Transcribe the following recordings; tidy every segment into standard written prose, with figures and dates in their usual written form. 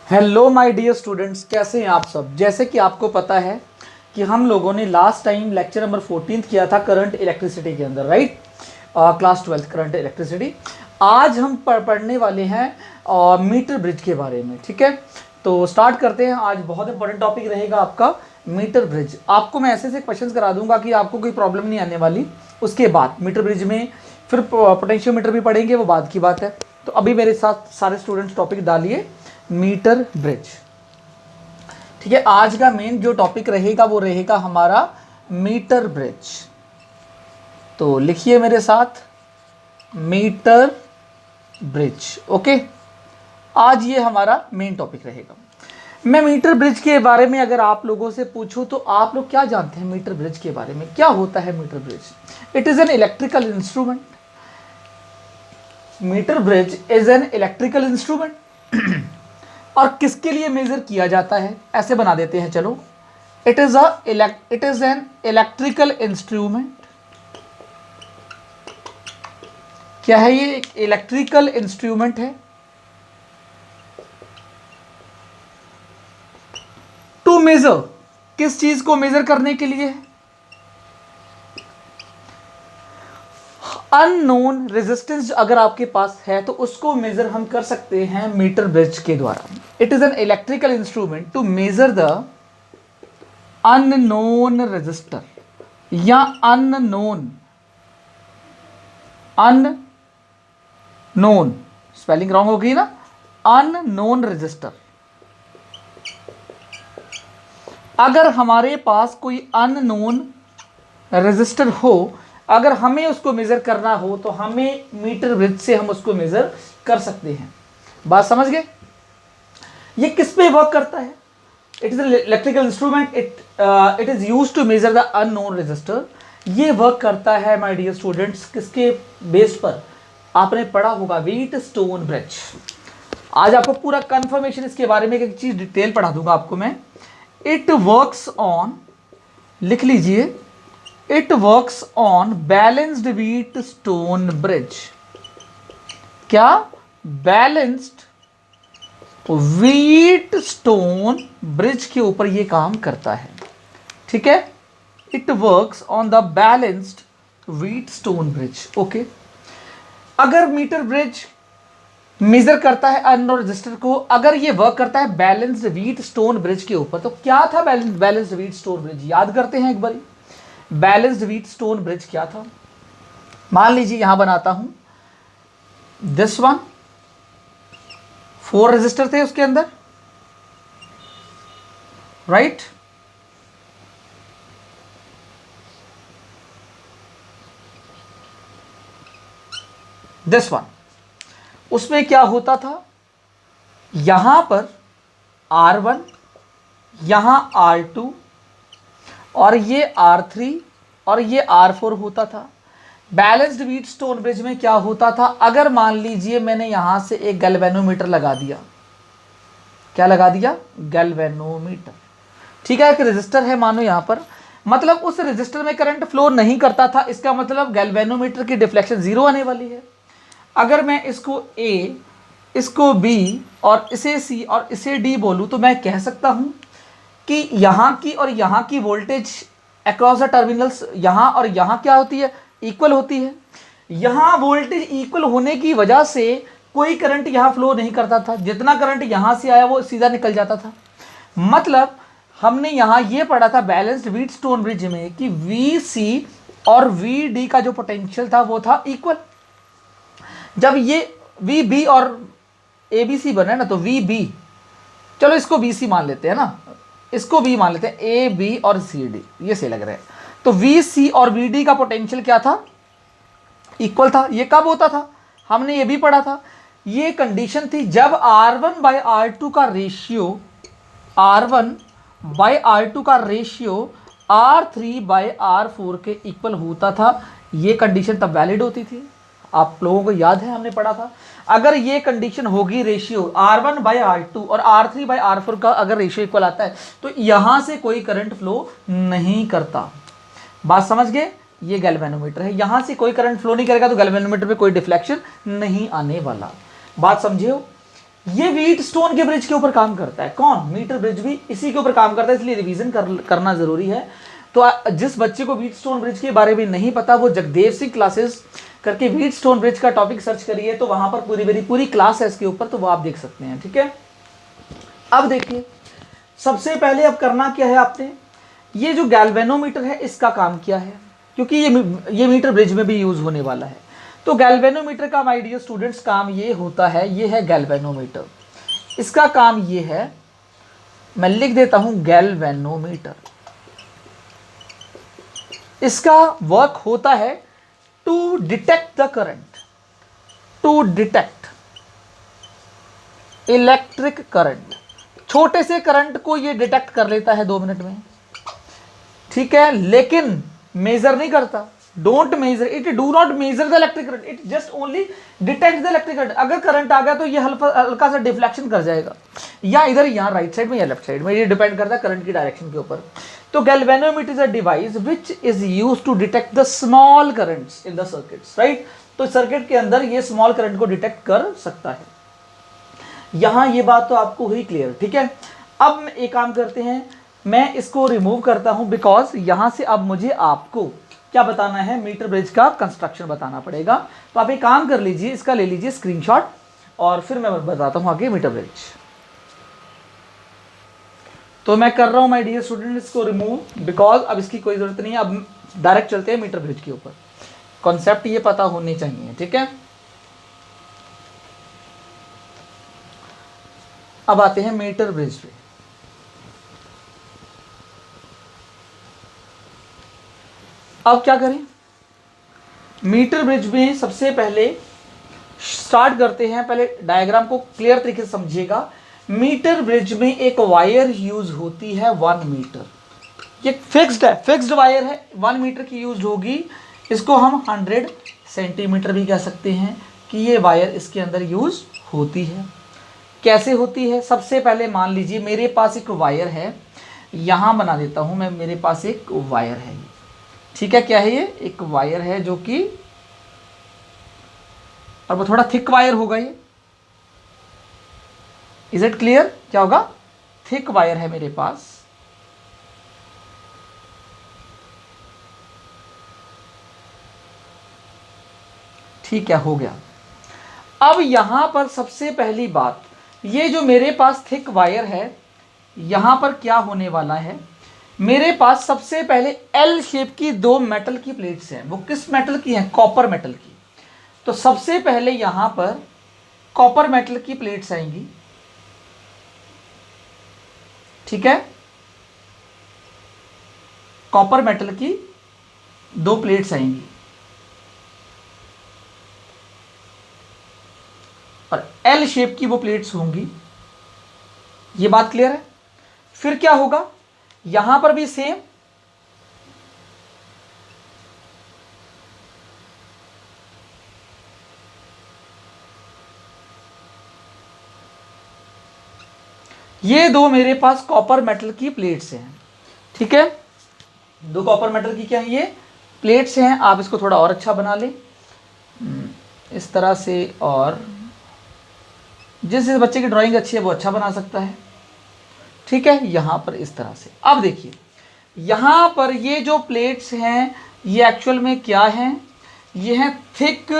Hello my dear students, कैसे हैं आप सब। जैसे कि आपको पता है कि हम लोगों ने लास्ट टाइम लेक्चर नंबर 14 किया था करंट इलेक्ट्रिसिटी के अंदर, राइट। Class 12 current electricity. आज हम पढ़ने वाले हैं मीटर ब्रिज के बारे में, ठीक है। तो स्टार्ट करते हैं। आज बहुत इंपॉर्टेंट टॉपिक रहेगा आपका मीटर ब्रिज। आपको मैं ऐसे क्वेश्चंस करा दूंगा कि आपको कोई प्रॉब्लम नहीं आने वाली। उसके बाद मीटर ब्रिज में फिर पोटेंशियोमीटर भी पढ़ेंगे, वो बाद की बात है। तो अभी मेरे साथ सारे स्टूडेंट्स टॉपिक डालिए मीटर ब्रिज, ठीक है। आज का मेन जो टॉपिक रहेगा वो रहेगा हमारा मीटर ब्रिज। तो लिखिए मेरे साथ मीटर ब्रिज, ओके। आज ये हमारा मेन टॉपिक रहेगा। मैं मीटर ब्रिज के बारे में अगर आप लोगों से पूछूं तो आप लोग क्या जानते हैं मीटर ब्रिज के बारे में? क्या होता है meter bridge? It is an electrical instrument. Meter bridge is an electrical instrument. और किसके लिए मेजर किया जाता है? ऐसे बना देते हैं, चलो। It is an electrical instrument. क्या है ये? एक इलेक्ट्रिकल इंस्ट्रूमेंट है। टू मेजर, किस चीज को मेजर करने के लिए? अननोन रेजिस्टेंस अगर आपके पास है तो उसको मेजर हम कर सकते हैं मीटर ब्रिज के द्वारा। It is an electrical instrument to measure the unknown resistor या अननोन स्पेलिंग रॉन्ग हो गई ना, अननोन रेजिस्टर। अगर हमारे पास कोई अननोन रेजिस्टर हो, अगर हमें उसको मेजर करना हो तो हमें मीटर ब्रिज से हम उसको मेजर कर सकते हैं। बात समझ गए? ये किस पे वर्क करता है? It is electrical instrument. It is use to measure the unknown resistor. ये वर्क करता है माय डियर स्टूडेंट्स किसके बेस पर? आपने पढ़ा होगा व्हीटस्टोन ब्रिज। आज आपको पूरा कंफर्मेशन इसके बारे में एक चीज डिटेल पढ़ा दूंगा आपको मैं। इट वर्क्स ऑन, लिख लीजिए, it works on balanced Wheatstone bridge. क्या? बैलेंस्ड व्हीटस्टोन ब्रिज के ऊपर ये काम करता है, ठीक है। It works on the balanced Wheatstone bridge, okay. अगर मीटर ब्रिज मेजर करता है अननोन रेजिस्टर को, अगर ये वर्क करता है बैलेंस्ड व्हीटस्टोन ब्रिज के ऊपर, तो क्या था बैलेंस्ड व्हीटस्टोन ब्रिज? याद करते हैं एक बार। बैलेंस्ड व्हीटस्टोन ब्रिज क्या था? मान लीजिए यहां बनाता हूं दिस वन, 4 रेजिस्टर थे उसके अंदर, राइट। दिस वन, उसमें क्या होता था? यहां पर R1, यहां R2 और ये R3 और ये R4 होता था। बैलेंस्ड व्हीटस्टोन ब्रिज में क्या होता था? अगर मान लीजिए मैंने यहां से एक गैल्वेनोमीटर लगा दिया। क्या लगा दिया? गैल्वेनोमीटर, ठीक है। एक रेजिस्टर है मानो यहां पर, मतलब उस रेजिस्टर में करंट फ्लो नहीं करता था। इसका मतलब गैल्वेनोमीटर की डिफ्लेक्शन 0 आने वाली है। अगर मैं इसको A, इसको B और इसे C और इसे D बोलूं तो मैं कह सकता हूं कि यहाँ की और यहाँ की वोल्टेज अक्रॉस द टर्मिनल्स, यहाँ और यहाँ क्या होती है? इक्वल होती है। यहाँ वोल्टेज इक्वल होने की वजह से कोई करंट यहाँ फ्लो नहीं करता था। जितना करंट यहाँ से आया वो सीधा निकल जाता था। मतलब हमने यहाँ ये पढ़ा था बैलेंस्ड व्हीटस्टोन ब्रिज में कि VC और VD का जो पोटेंशियल था वो था इक्वल। जब ये VB और ABC बने ना तो VB, चलो इसको BC मान लेते हैं ना, इसको भी मान लेते हैं, A, B और C, D, ये सही लग रहा है। तो VC और VD का पोटेंशियल क्या था? इक्वल था। ये कब होता था? हमने ये भी पढ़ा था। ये कंडीशन थी जब R1 बाय R2 का रेशियो, R1 बाय R2 का रेशियो R3 बाय R4 के इक्वल होता था। ये कंडीशन तब वैलिड होती थी। आप लोगों को याद है हमने पढ़ा था, अगर ये कंडीशन होगी रेशियो R1 बाय R2 और R3 बाय R4 का अगर रेशियो इक्वल आता है तो यहां से कोई करंट फ्लो नहीं करता। बात समझ गए? ये गैल्वेनोमीटर है, यहां से कोई करंट फ्लो नहीं करेगा तो गैल्वेनोमीटर पे कोई डिफ्लेक्शन नहीं आने वाला। बात समझे हो? ये व्हीटस्टोन के ब्रिज के ऊपर काम करता है। कौन? मीटर ब्रिज भी इसी के ऊपर काम करता है, इसलिए रिवीजन करना जरूरी है। तो जिस बच्चे को व्हीटस्टोन ब्रिज के बारे में नहीं पता, वो जगदेव सिंह क्लासेस करके व्हीटस्टोन ब्रिज का टॉपिक सर्च करिए, तो वहां पर पूरी क्लास है इसके ऊपर, तो वो आप देख सकते हैं। ठीक है, अब देखिए सबसे पहले अब करना क्या है आपने, ये जो गैल्वेनोमीटर है इसका काम क्या है, क्योंकि ये मीटर ब्रिज में भी यूज होने वाला है। तो गैल्वेनोमीटर का माय डियर स्टूडेंट्स काम ये होता है, ये है गैल्वेनोमीटर। इसका काम ये है, मैं लिख देता हूं गैल्वेनोमीटर। इसका वर्क होता है to detect the current, to detect electric current. छोटे से करंट को ये डिटेक्ट कर लेता है 2 मिनट में, ठीक है, लेकिन मेजर नहीं करता। Don't measure it, do not measure the electric current, it just only detect the electric current. अगर करंट आ गया तो ये हल्का सा डिफ्लेक्शन कर जाएगा, या इधर यहाँ राइट साइड में या लेफ्ट साइड में, ये डिपेंड करता है करंट की डायरेक्शन के ऊपर। तो galvanometer is a device which is used to detect the small currents in the circuits, right. तो सर्किट के अंदर ये स्मॉल करंट को डिटेक्ट कर सकता है। यहां ये बात तो आपको हुई क्लियर, ठीक है। अब एक काम करते हैं, मैं इसको रिमूव करता हूं, बिकॉज यहां से अब मुझे आपको क्या बताना है, मीटर ब्रिज का कंस्ट्रक्शन बताना पड़ेगा। तो आप एक काम कर लीजिए, इसका ले लीजिए स्क्रीनशॉट, और फिर मैं बताता हूं आगे मीटर ब्रिज। तो मैं कर रहा हूं माय डियर स्टूडेंट इसको रिमूव, बिकॉज अब इसकी कोई जरूरत नहीं है। अब डायरेक्ट चलते हैं मीटर ब्रिज के ऊपर। कॉन्सेप्ट ये पता होने चाहिए, ठीक है। अब आते हैं मीटर ब्रिज पे। अब क्या करें, मीटर ब्रिज में सबसे पहले स्टार्ट करते हैं, पहले डायग्राम को क्लियर तरीके से समझिएगा। मीटर ब्रिज में एक वायर यूज होती है 1 मीटर, ये फिक्स्ड है, फिक्स्ड वायर है, 1 मीटर की यूज होगी। इसको हम 100 सेंटीमीटर भी कह सकते हैं कि ये वायर इसके अंदर यूज होती है। कैसे होती है, सबसे पहले मान लीजिए मेरे पास एक वायर है, यहां बना देता हूं मैं, मेरे पास एक वायर है, ठीक है। क्या है ये, एक वायर है जो कि, और वो थोड़ा थिक वायर होगा ये, इज इट क्लियर, क्या होगा, थिक वायर है मेरे पास। ठीक है, हो गया। अब यहां पर सबसे पहली बात, ये जो मेरे पास थिक वायर है, यहां पर क्या होने वाला है, मेरे पास सबसे पहले एल शेप की 2 मेटल की प्लेट्स हैं। वो किस मेटल की हैं, कॉपर मेटल की। तो सबसे पहले यहां पर कॉपर मेटल की प्लेट्स आएंगी, ठीक है, कॉपर मेटल की 2 प्लेट्स आएंगी, और एल शेप की वो प्लेट्स होंगी। ये बात क्लियर है। फिर क्या होगा, यहां पर भी सेम, ये 2 मेरे पास कॉपर मेटल की प्लेट्स हैं, ठीक है। 2 कॉपर मेटल की क्या है, ये प्लेट्स हैं। आप इसको थोड़ा और अच्छा बना लें इस तरह से, और जिस बच्चे की ड्राइंग अच्छी है वो अच्छा बना सकता है, ठीक है। यहां पर इस तरह से, अब देखिए यहां पर ये जो प्लेट्स हैं, ये एक्चुअल में क्या हैं, ये हैं thick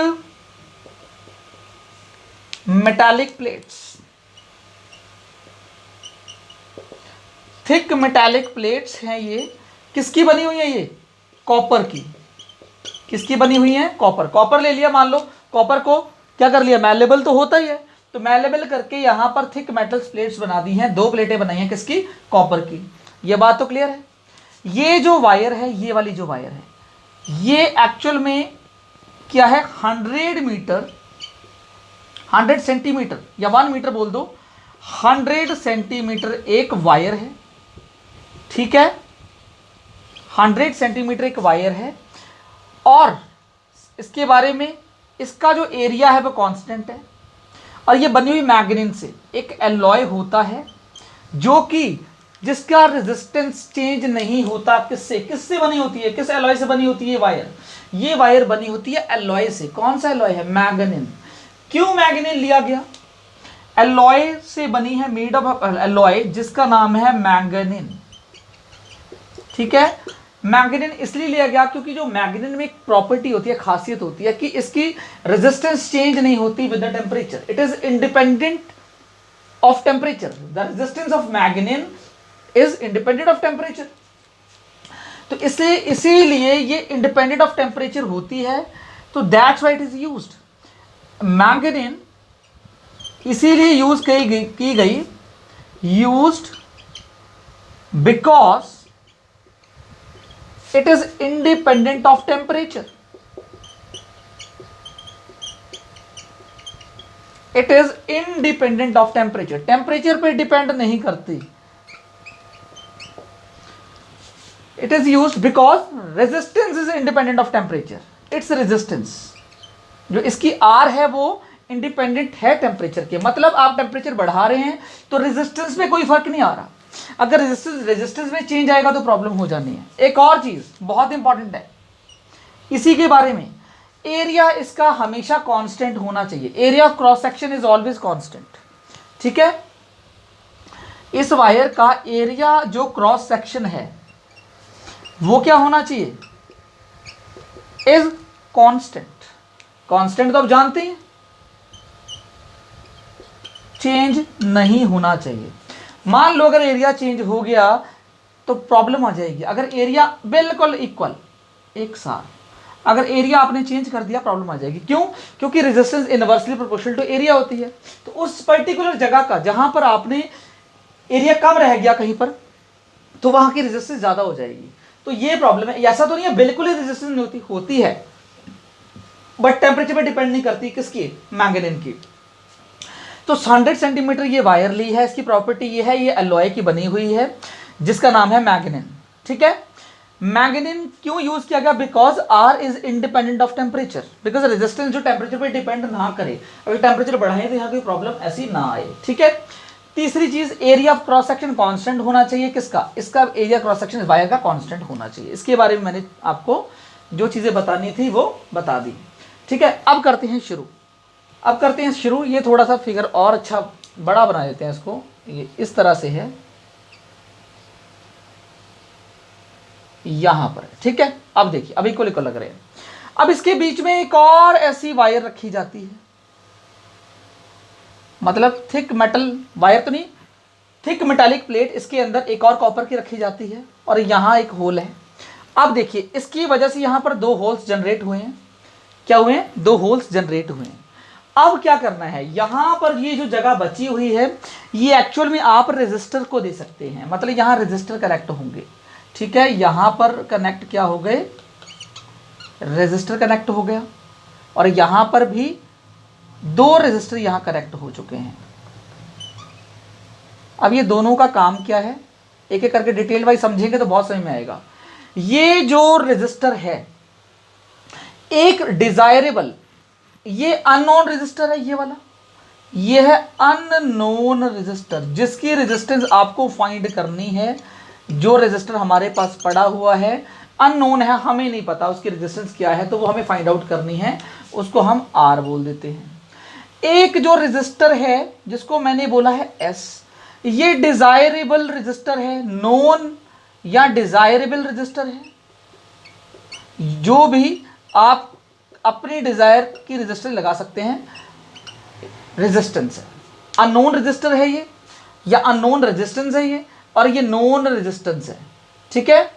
metallic plates. Thick metallic plates हैं ये, किसकी बनी हुई है, ये कॉपर की। किसकी बनी हुई है, कॉपर। कॉपर ले लिया, मान लो कॉपर को क्या कर लिया, मैलेबल तो होता ही है, तो मैलेबल करके यहां पर थिक मेटल प्लेट्स बना दी हैं, 2 प्लेटें बनाई हैं, किसकी, कॉपर की। ये बात तो क्लियर है। ये जो वायर है, ये वाली जो वायर है, ये एक्चुअल में क्या है, 100 मीटर, 100 सेंटीमीटर या 1 मीटर बोल दो, 100 सेंटीमीटर एक वायर है, ठीक है। 100 सेंटीमीटर एक वायर है, और इसके बारे में, इसका जो एरिया है वो कांस्टेंट है, और ये बनी हुई मैग्नीन से। एक एलॉय होता है जो कि जिसका रेजिस्टेंस चेंज नहीं होता, किससे, किससे बनी होती है, किस एलॉय से बनी होती है वायर, ये वायर बनी होती है एलॉय से। कौन सा एलॉय है, मैग्नीन। क्यों मैग्नीन लिया गया, एलॉय से बनी है, मेड ऑफ एलॉय जिसका नाम है मैंगनीन। ठीक है, मैंगनीन इसलिए लिया गया क्योंकि जो मैंगनीन में एक प्रॉपर्टी होती है, खासियत होती है कि इसकी रेजिस्टेंस चेंज नहीं होती with the temperature, it is independent of temperature. The resistance of manganin is independent of temperature. तो इसीलिए ये इंडिपेंडेंट ऑफ टेम्परेचर होती है, तो that's why it is used. Manganin इसीलिए यूज की गई used because it is independent of temperature. It is independent of temperature. Temperature पे डिपेंड नहीं करती। It is used because resistance is independent of temperature. Its resistance जो इसकी R है वो इंडिपेंडेंट है टेम्परेचर के। मतलब आप टेम्परेचर बढ़ा रहे हैं तो रेजिस्टेंस में कोई फर्क नहीं आ रहा। अगर रेजिस्टेंस में चेंज आएगा तो प्रॉब्लम हो जानी है। एक और चीज बहुत इंपॉर्टेंट है इसी के बारे में, एरिया इसका हमेशा कांस्टेंट होना चाहिए। Area of cross section is always constant. ठीक है, इस वायर का एरिया जो क्रॉस सेक्शन है वो क्या होना चाहिए, इज कांस्टेंट। कांस्टेंट तो आप जानते हैं, चेंज नहीं होना चाहिए। मान लो अगर एरिया चेंज हो गया तो प्रॉब्लम आ जाएगी। अगर एरिया बिल्कुल इक्वल एक साथ, अगर एरिया आपने चेंज कर दिया प्रॉब्लम आ जाएगी। क्यों? क्योंकि resistance inversely proportional to area होती है। तो उस पर्टिकुलर जगह का जहां पर आपने एरिया कम रह गया कहीं पर, तो वहां की रेजिस्टेंस ज्यादा हो जाएगी। तो ये प्रॉब्लम है। ऐसा तो नहीं है बिल्कुल ही रेजिस्टेंस नहीं होती है, बट टेम्परेचर पर डिपेंड नहीं करती। किसकी? मैंगनीन की। तो 100 सेंटीमीटर ये वायर ली है, इसकी प्रॉपर्टी ये है, ये एलॉय की बनी हुई है जिसका नाम है मैंगनीन। ठीक है, मैंगनीन क्यों यूज किया गया? Because R is independent of temperature. Because resistance जो टेम्परेचर पे डिपेंड ना करे, अगर टेम्परेचर बढ़ाए तो यहाँ कोई प्रॉब्लम ऐसी ना आए। ठीक है, तीसरी चीज, area of cross section constant होना चाहिए। किसका? इसका एरिया क्रॉस सेक्शन वायर का कांस्टेंट होना चाहिए। इसके बारे में मैंने आपको जो चीजें बतानी थी वो बता दी। ठीक है, अब करते हैं शुरू। ये थोड़ा सा फिगर और अच्छा बड़ा बना देते हैं इसको। ये इस तरह से है यहां पर। ठीक है, अब देखिए, अब इक्वल लग रहे हैं। अब इसके बीच में एक और ऐसी वायर रखी जाती है, मतलब थिक मेटल वायर तो नहीं, थिक मेटालिक प्लेट, इसके अंदर एक और कॉपर की रखी जाती है और यहां एक होल है। अब देखिए, इसकी वजह से यहां पर 2 होल्स जनरेट हुए हैं। क्या हुए हैं? 2 होल्स जनरेट हुए हैं। अब क्या करना है, यहां पर ये जो जगह बची हुई है ये एक्चुअल में आप रेजिस्टर को दे सकते हैं। मतलब यहां रेजिस्टर कनेक्ट होंगे। ठीक है, यहां पर कनेक्ट क्या हो गए, रेजिस्टर कनेक्ट हो गया, और यहां पर भी 2 रेजिस्टर यहां कनेक्ट हो चुके हैं। अब ये दोनों का काम क्या है, एक एक करके डिटेल वाइज समझेंगे तो बहुत समझ में आएगा। ये जो रेजिस्टर है, एक डिजायरेबल, ये अननोन रेजिस्टर है, ये वाला, ये है अननोन रेजिस्टर, जिसकी रेजिस्टेंस आपको फाइंड करनी है। जो रेजिस्टर हमारे पास पड़ा हुआ है अननोन है, हमें नहीं पता उसकी रेजिस्टेंस क्या है, तो वो हमें फाइंड आउट करनी है, उसको हम आर बोल देते हैं। एक जो रेजिस्टर है जिसको मैंने बोला है एस, ये डिजायरेबल रेजिस्टर है, नोन या डिजायरेबल रेजिस्टर है। जो भी आप अपनी डिजायर की रेजिस्टेंस लगा सकते हैं, रेजिस्टेंस है। अननोन रेजिस्टर है ये, या अननोन रेजिस्टेंस है ये, और ये नोन रेजिस्टेंस है। ठीक है,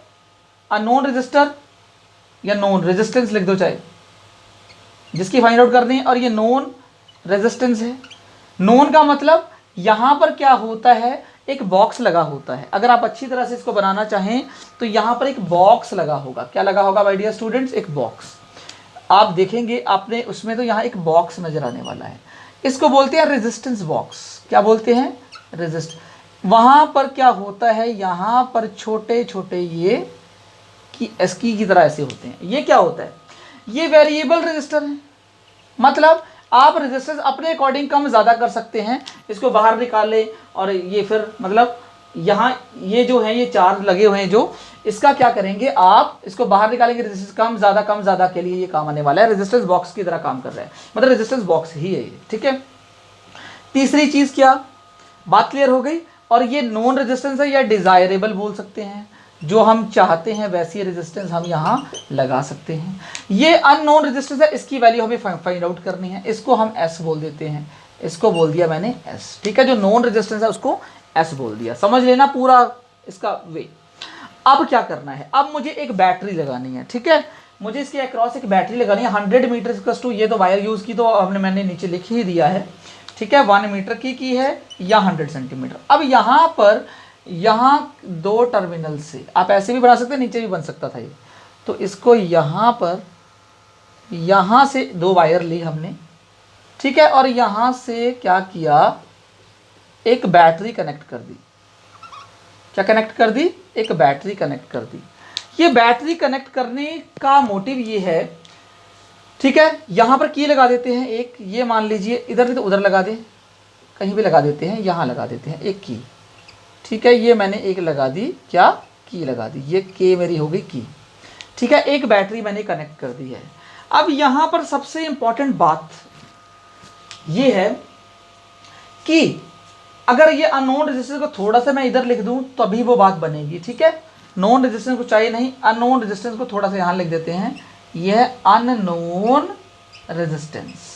अननोन रेजिस्टर या नोन रेजिस्टेंस लिख दो चाहे, जिसकी फाइंड आउट करनी है, और ये नोन रेजिस्टेंस है। नोन का मतलब यहां पर क्या होता है, एक बॉक्स लगा होता है। अगर आप अच्छी तरह से इसको बनाना चाहें तो यहां पर एक बॉक्स लगा होगा। क्या लगा होगा माय डियर स्टूडेंट्स? एक बॉक्स। आप देखेंगे आपने उसमें, तो यहाँ एक बॉक्स नजर आने वाला है, इसको बोलते हैं रेजिस्टेंस बॉक्स। क्या बोलते हैं? रेजिस्ट। वहां पर क्या होता है, यहाँ पर छोटे छोटे ये की एस्की की तरह ऐसे होते हैं। ये क्या होता है? ये वेरिएबल रेजिस्टर है। मतलब आप रेजिस्टेंस अपने अकॉर्डिंग कम ज़्यादा कर सकते हैं, इसको बाहर निकालें, और ये फिर मतलब यहाँ ये जो है ये 4 लगे हुए हैं, जो इसका क्या करेंगे, आप इसको बाहर निकालेंगे। रेजिस्टेंस कम ज़्यादा के लिए ये काम आने वाला है, रेजिस्टेंस बॉक्स की तरह काम कर रहा है, मतलब रेजिस्टेंस बॉक्स ही है ये। ठीक है, तीसरी चीज क्या, बात क्लियर हो गई। और ये नॉन रेजिस्टेंस है या डिजायरेबल बोल सकते हैं, जो हम चाहते हैं वैसी रेजिस्टेंस हम यहाँ लगा सकते हैं। ये अननोन रेजिस्टेंस है, इसकी वैल्यू हमें फाइंड आउट करनी है, इसको हम एस बोल देते हैं, इसको बोल दिया मैंने एस, ठीक है। जो नॉन रेजिस्टेंस है उसको एस बोल दिया, समझ लेना पूरा इसका वे। अब क्या करना है, अब मुझे एक बैटरी लगानी है, ठीक है, मुझे इसके अक्रॉस एक बैटरी लगानी है 100 मीटर टू, ये तो वायर यूज की तो मैंने नीचे लिख ही दिया है, ठीक है, 1 मीटर की है या 100 सेंटीमीटर। अब यहाँ पर यहाँ दो टर्मिनल से आप ऐसे भी बना सकते हैं, नीचे भी बन सकता था ये, तो इसको यहाँ पर यहाँ से दो वायर ली हमने, ठीक है, और यहाँ से क्या किया, एक बैटरी कनेक्ट कर दी। क्या कनेक्ट कर दी, एक बैटरी कनेक्ट कर दी। ये बैटरी कनेक्ट करने का मोटिव ये है, ठीक है, यहाँ पर की लगा देते हैं एक, ये मान लीजिए इधर नहीं तो उधर लगा दें, कहीं भी लगा देते हैं, यहाँ लगा देते हैं एक की, ठीक है, ये मैंने एक लगा दी, क्या की लगा दी, ये के मेरी हो गई की, ठीक है, एक बैटरी मैंने कनेक्ट कर दी है। अब यहाँ पर सबसे इंपॉर्टेंट बात ये है कि अगर ये अननोन रेजिस्टेंस को थोड़ा सा मैं इधर लिख दूं तो अभी वो बात बनेगी, ठीक है, नॉन रेजिस्टेंस को चाहिए नहीं, अननोन रेजिस्टेंस को थोड़ा सा यहाँ लिख देते हैं, यह अननोन रेजिस्टेंस,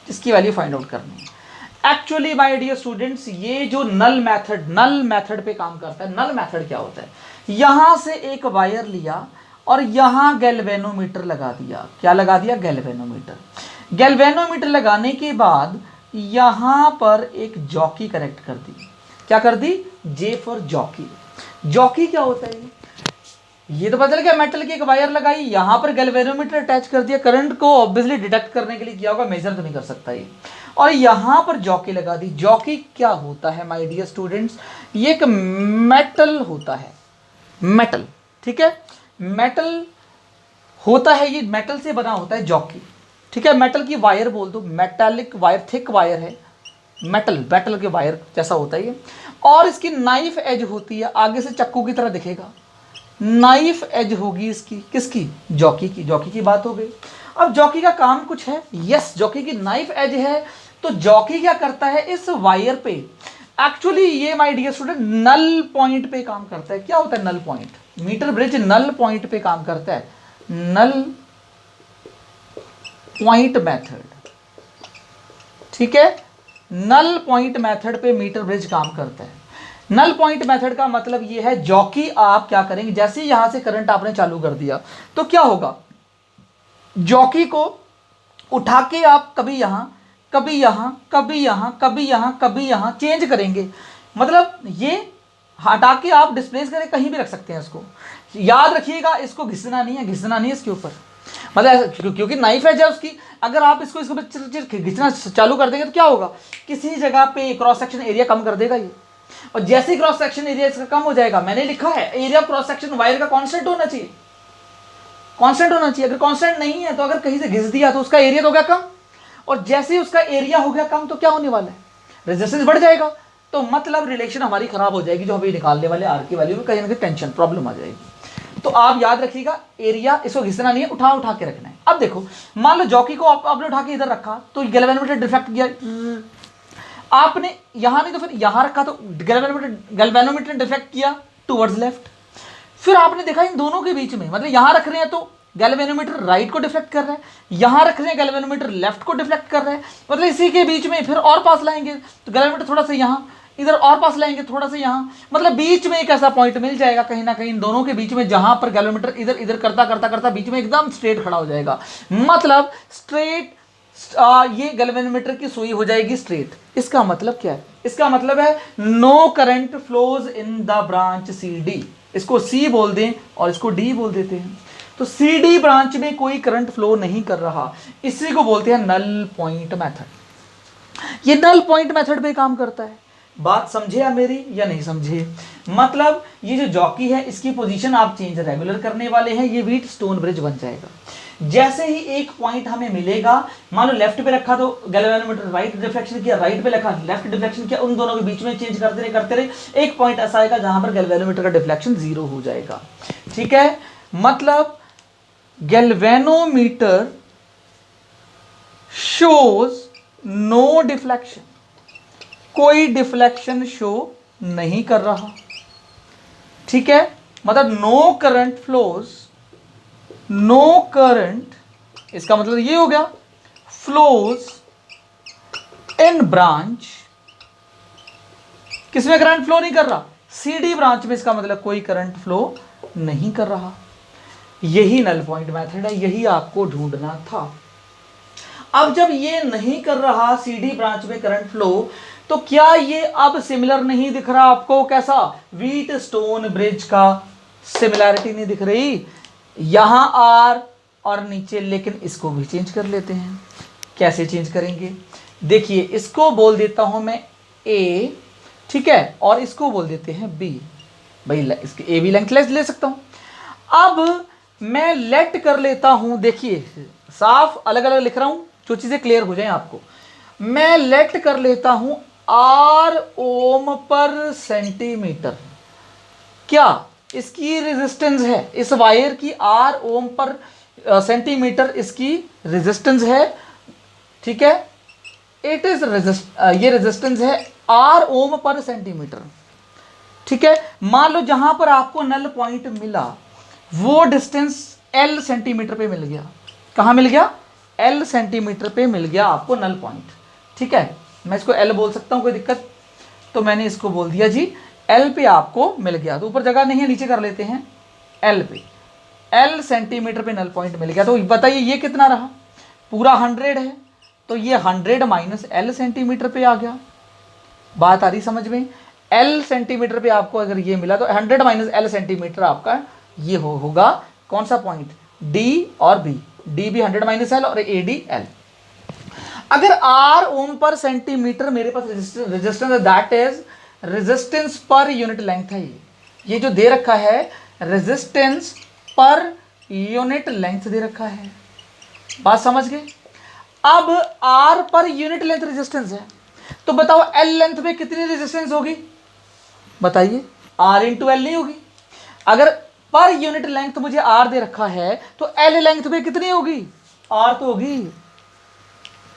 इसकी वैल्यू फाइंड आउट करनी है। एक्चुअली माय डियर स्टूडेंट्स, ये जो नल मेथड पे काम करता है। नल मेथड क्या होता है, यहां से एक वायर लिया और यहां गैल्वेनोमीटर लगा दिया। क्या लगा दिया, गैल्वेनोमीटर। गैल्वेनोमीटर लगाने के बाद यहां पर एक जॉकी कनेक्ट कर दी। क्या कर दी, जे फॉर जॉकी। जॉकी क्या होता है, ये तो पता चल गया, मेटल की एक वायर लगाई, यहां पर गैल्वेनोमीटर अटैच कर दिया, करंट को ऑब्वियसली डिटेक्ट करने के लिए किया होगा, मेजर तो नहीं कर सकता ये, और यहां पर जॉकी लगा दी। जॉकी क्या होता है माय डियर स्टूडेंट्स, ये एक मेटल होता है, मेटल, ठीक है, मेटल होता है, ये मेटल से बना होता है जॉकी, ठीक है, मेटल की वायर बोल दो, मेटालिक वायर, थिक वायर है, मेटल के वायर जैसा होता है ये, और इसकी नाइफ एज होती है, आगे से चक्कू की तरह दिखेगा, नाइफ एज होगी इसकी, किसकी, जॉकी की। जॉकी की बात हो गई। अब जॉकी का काम कुछ है, यस, जॉकी की नाइफ एज है, तो जॉकी क्या करता है, इस वायर पे एक्चुअली ये my dear student null point पे काम करता है। क्या होता है null point, metre bridge null point पे काम करता है, नल पॉइंट मेथड, ठीक है, नल पॉइंट मेथड पे मीटर ब्रिज काम करता है। नल पॉइंट मेथड का मतलब ये है, जॉकी आप क्या करेंगे, जैसे ही यहां से करंट आपने चालू कर दिया तो क्या होगा, जॉकी को उठा के आप कभी यहां, कभी यहां, कभी यहां, कभी यहां, कभी यहां चेंज करेंगे। मतलब ये हटा के आप डिस्प्लेस करके कहीं भी रख सकते हैं इसको। याद रखिएगा, इसको घिसना नहीं है, घिसना नहीं है इसके ऊपर, मतलब क्योंकि नाइफ है उसकी, अगर आप इसको घिसना चालू कर देंगे तो क्या होगा, किसी जगह पे क्रॉस सेक्शन एरिया कम कर देगा ये, और जैसे ही क्रॉस सेक्शन एरिया इसका कम हो जाएगा, मैंने लिखा है एरिया क्रॉस सेक्शन वायर का कांस्टेंट होना चाहिए, कांस्टेंट होना चाहिए। अगर कांस्टेंट नहीं है तो अगर कहीं से घिस दिया तो उसका एरिया तो हो गया कम, और जैसे ही उसका एरिया हो गया कम तो क्या होने वाला है, रेजिस्टेंस बढ़ जाएगा, तो मतलब रिलेशन हमारी खराब हो जाएगी, जो हमें निकालने वाले आर की वैल्यू में कहीं ना कहीं टेंशन प्रॉब्लम आ जाएगी। तो आप याद रखिएगा, एरिया इसको घिसना नहीं है, उठा के रखना है। अब देखो, मान लो जॉकी को आपने उठा के इधर रखा तो गैल्वेनोमीटर डिफेक्ट किया, आपने यहां नहीं तो फिर यहां रखा तो गैल्वेनोमीटर डिफेक्ट किया टुवर्ड्स लेफ्ट, फिर आपने देखा इन दोनों के बीच में, मतलब यहां रख रहे हैं तो गैल्वेनोमीटर राइट को डिफ्लेक्ट कर रहा है, यहां रख रहे हैं गैल्वेनोमीटर लेफ्ट को डिफ्लेक्ट कर रहा है, मतलब इसी के बीच में फिर और पास लाएंगे तो गैल्वेनोमीटर थोड़ा सा यहां, इधर और पास लाएंगे थोड़ा सा यहां, मतलब बीच में एक ऐसा पॉइंट मिल जाएगा कहीं ना कहीं इन दोनों के बीच में, जहां पर गैल्वेनोमीटर इधर इधर करता करता करता बीच में एकदम स्ट्रेट खड़ा हो जाएगा, मतलब स्ट्रेट ये गैल्वेनोमीटर की सुई हो जाएगी स्ट्रेट। इसका मतलब क्या है, इसका मतलब है no current flows in the branch C D, इसको सी बोल दें और इसको डी बोल देते हैं, तो सी डी ब्रांच में कोई करंट फ्लो नहीं कर रहा, इसी को बोलते हैं नल पॉइंट मेथड। ये नल पॉइंट मेथड पे काम करता है। बात समझे आप मेरी या नहीं समझे, मतलब ये जो जॉकी है इसकी पोजीशन आप चेंज रेगुलर करने वाले हैं, ये व्हीट स्टोन ब्रिज बन जाएगा। जैसे ही एक पॉइंट हमें मिलेगा, मान लो लेफ्ट पे रखा तो गैल्वेनोमीटर राइट डिफ्लेक्शन किया, राइट पे रखा लेफ्ट डिफ्लेक्शन किया, उन दोनों के बीच में चेंज करते रहे, एक पॉइंट ऐसा आएगा जहां पर गैल्वेनोमीटर का डिफ्लेक्शन 0 हो जाएगा, ठीक है। मतलब गैल्वेनोमीटर shows नो डिफ्लेक्शन, कोई डिफ्लेक्शन शो नहीं कर रहा, ठीक है, मतलब no current flows, no current, इसका मतलब ये हो गया फ्लोज इन ब्रांच, किसमें करंट फ्लो नहीं कर रहा, सीडी ब्रांच में, इसका मतलब कोई करंट फ्लो नहीं कर रहा। यही नल पॉइंट मेथड है, यही आपको ढूंढना था। अब जब ये नहीं कर रहा सीडी ब्रांच में करंट फ्लो, तो क्या ये अब सिमिलर नहीं दिख रहा आपको, कैसा, व्हीट स्टोन ब्रिज का सिमिलैरिटी नहीं दिख रही, यहां आर और नीचे, लेकिन इसको भी चेंज कर लेते हैं। कैसे चेंज करेंगे, देखिए इसको बोल देता हूं मैं ए, ठीक है, और इसको बोल देते हैं बी, भाई इसकी ए बी लेंथ ले सकता हूं। अब मैं लेट कर लेता हूं, देखिए साफ अलग अलग लिख रहा हूं जो चीजें क्लियर हो जाएं आपको। मैं लेट कर लेता हूं आर ओम पर सेंटीमीटर, क्या इसकी रेजिस्टेंस है, इस वायर की आर ओम पर सेंटीमीटर इसकी रेजिस्टेंस है, ठीक है, इट इज ये रेजिस्टेंस है आर ओम पर सेंटीमीटर, ठीक है। मान लो जहां पर आपको नल पॉइंट मिला वो डिस्टेंस एल सेंटीमीटर पे मिल गया, कहां मिल गया, एल सेंटीमीटर पे मिल गया आपको नल पॉइंट, ठीक है, मैं इसको एल बोल सकता हूं, कोई दिक्कत, तो मैंने इसको बोल दिया जी एल पे आपको मिल गया, तो ऊपर जगह नहीं है नीचे कर लेते हैं, एल पे, एल सेंटीमीटर पे नल पॉइंट मिल गया। तो बताइए ये कितना रहा, पूरा 100 है, तो ये 100 माइनस एल सेंटीमीटर पे आ गया, बात आ रही समझ में, एल सेंटीमीटर पे आपको अगर ये मिला तो 100 माइनस एल सेंटीमीटर आपका ये होगा कौन सा पॉइंट, डी और बी, डी भी 100 माइनस एल और ए डी एल। अगर आर ओम पर सेंटीमीटर मेरे पास रेजिस्टेंस है, that is resistance per unit length है, ये जो दे रखा है रेजिस्टेंस पर यूनिट लेंथ दे रखा है, बात समझ गए। अब are per unit length resistance है, तो बताओ एल लेंथ में कितनी रेजिस्टेंस होगी, बताइए, आर इंटू एल नहीं होगी, अगर पर यूनिट लेंथ मुझे आर दे रखा है तो एल लेंथ में कितनी होगी, आर तो होगी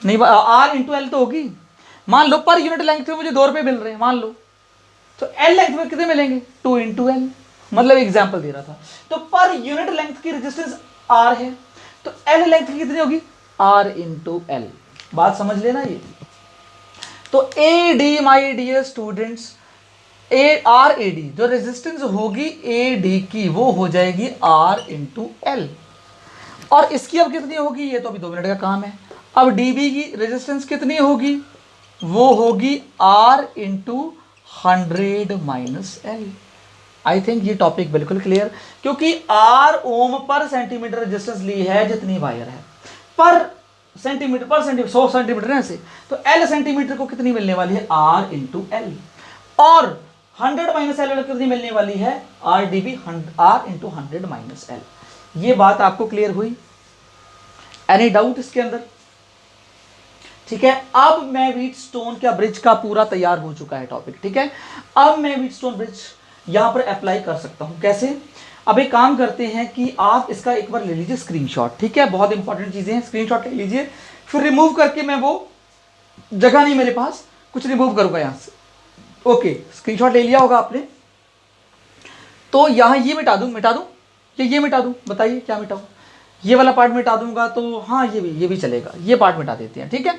नहीं, आर इंटू एल तो होगी। मान लो पर यूनिट लेंथ में मुझे 2 रुपए मिल रहे हैं, मान लो, तो एल लेंथ में कितने मिलेंगे, 2 इंटू एल, मतलब एग्जाम्पल दे रहा था, तो पर यूनिट लेंथ की रेजिस्टेंस आर है, तो एल लेंथ की कितनी होगी, आर इंटू एल, बात समझ लेना ये। तो A D my dear students, A R A D जो रेजिस्टेंस होगी ए डी की वो हो जाएगी आर इंटू एल, और इसकी अब कितनी होगी, ये तो अभी 2 मिनट का काम है। अब डी बी की रेजिस्टेंस कितनी होगी, वो होगी R into 100 minus L. I think ये टॉपिक बिल्कुल क्लियर, क्योंकि R ohm per centimetre resistance ली है जितनी वायर है, पर सेंटीमीटर 100 सेंटीमीटर है ऐसे, तो एल सेंटीमीटर को कितनी मिलने वाली है, आर इंटू एल, और 100 माइनस एल कितनी मिलने वाली है, R D B R into 100 minus L. ये बात आपको क्लियर हुई, एनी डाउट इसके अंदर, ठीक है। अब मैं व्हीटस्टोन का ब्रिज का पूरा तैयार हो चुका है टॉपिक, ठीक है। अब मैं व्हीटस्टोन ब्रिज यहां पर अप्लाई कर सकता हूं, कैसे, अब एक काम करते हैं कि आप इसका एक बार ले लीजिए स्क्रीनशॉट, ठीक है, बहुत इंपॉर्टेंट चीजें हैं, स्क्रीनशॉट ले लीजिए, फिर रिमूव करके, मैं वो जगह नहीं मेरे पास, कुछ रिमूव करूंगा यहां से, ओके, स्क्रीनशॉट ले लिया होगा आपने, तो यहां ये मिटा दूं या ये मिटा दूं, बताइए क्या मिटाऊं, ये वाला पार्ट मिटा दूंगा तो हाँ ये भी चलेगा, ये पार्ट मिटा देते हैं, ठीक है,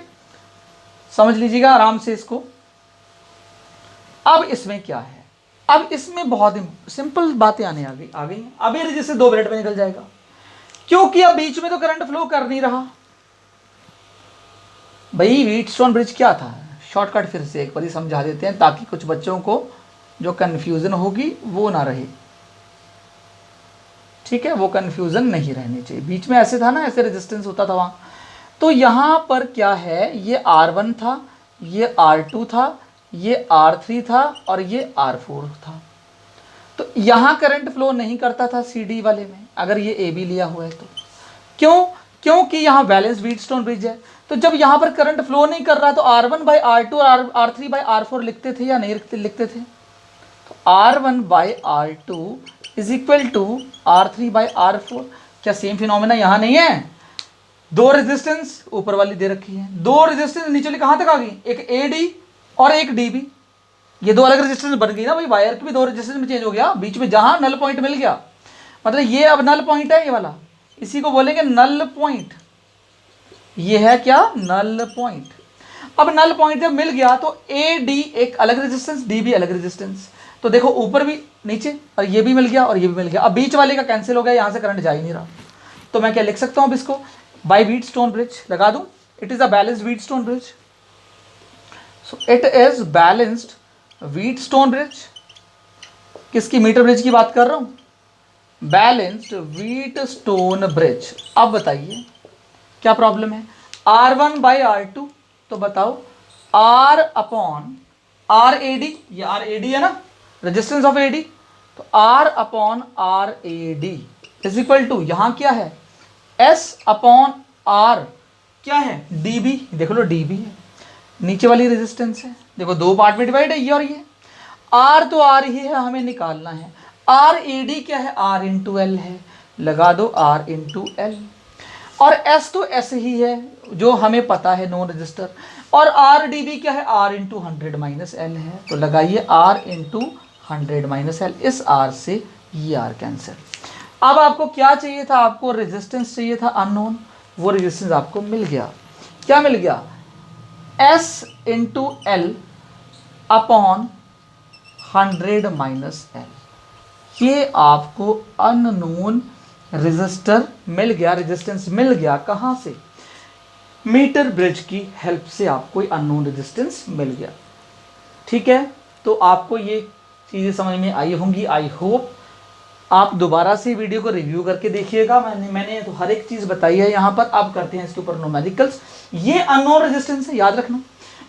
समझ लीजिएगा आराम से इसको। अब इसमें क्या है, अब इसमें बहुत सिंपल बातें आने आ गई, अब ये जैसे 2 मिनट में निकल जाएगा, क्योंकि अब बीच में तो करंट फ्लो कर नहीं रहा। भाई व्हीटस्टोन ब्रिज क्या था, शॉर्टकट फिर से एक बार समझा देते हैं ताकि कुछ बच्चों को जो कन्फ्यूजन होगी वो ना रहे, ठीक है, वो कन्फ्यूजन नहीं रहनी चाहिए। बीच में ऐसे था ना, ऐसे रेजिस्टेंस होता था वहां, तो यहां पर क्या है, ये R1 था, ये R2 था, ये R3 था और ये R4 था, तो यहां करंट फ्लो नहीं करता था CD वाले में, अगर ये AB लिया हुआ है तो, क्योंकि यहां बैलेंस व्हीटस्टोन ब्रिज है, तो जब यहां पर करंट फ्लो नहीं कर रहा तो R1 बाई R2 और R3 बाई R4 लिखते थे या नहीं लिखते थे, तो R1 by R2 is equal to R3 by R4, क्या सेम फिनोमेना यहां नहीं है, दो रेजिस्टेंस ऊपर वाली दे रखी है, दो रेजिस्टेंस नीचे वाली कहां तक आ गई, एक AD और एक DB, ये दो अलग रेजिस्टेंस बन गई ना भाई, वायर की भी दो रेजिस्टेंस में चेंज हो गया, बीच में जहां नल पॉइंट मिल गया, मतलब ये अब नल पॉइंट है ये वाला, इसी को बोलेंगे नल पॉइंट, ये है क्या, नल पॉइंट। अब नल पॉइंट जब मिल गया तो AD एक अलग रेजिस्टेंस, DB अलग रेजिस्टेंस, तो देखो ऊपर भी नीचे, और ये भी मिल गया और ये भी मिल गया, अब बीच वाले का कैंसिल हो गया, यहां से करंट जा ही नहीं रहा, तो मैं क्या लिख सकता हूं अब इसको, बाय व्हीटस्टोन ब्रिज लगा दूं, it is a balanced Wheatstone bridge, so it is balanced Wheatstone bridge. किसकी, मीटर ब्रिज की बात कर रहा हूं, बैलेंस्ड व्हीटस्टोन ब्रिज। अब बताइए क्या प्रॉब्लम है, R1 बाई R2, तो बताओ R अपॉन RAD, ये RAD है ना, रेजिस्टेंस ऑफ AD, तो R upon RAD is equal to, यहां क्या है S अपॉन R, क्या है DB, देख लो DB है, नीचे वाली रेजिस्टेंस है, देखो दो पार्ट में डिवाइड है ये और ये, R तो R ही है, हमें निकालना है, RAD क्या है, R इंटू L है, लगा दो R इंटू L, और S तो S ही है जो हमें पता है नॉन रजिस्टर, और RDB क्या है, R इंटू 100 माइनस L है, तो लगाइए R इंटू 100 माइनस L, इस R से ये R कैंसिल। अब आपको क्या चाहिए था, आपको रेजिस्टेंस चाहिए था अननोन, वो रेजिस्टेंस आपको मिल गया, क्या मिल गया, S into L upon 100 minus L, ये आपको अननोन रेजिस्टर मिल गया, रेजिस्टेंस मिल गया, कहां से, मीटर ब्रिज की हेल्प से आपको अननोन रेजिस्टेंस मिल गया। ठीक है, तो आपको ये चीज़ें समझ में आई होंगी, आई होप आप दोबारा से वीडियो को रिव्यू करके देखिएगा, मैंने तो हर एक चीज़ बताई है यहाँ पर। अब करते हैं इसके ऊपर न्यूमेरिकल्स। ये अननोन रेजिस्टेंस है, याद रखना,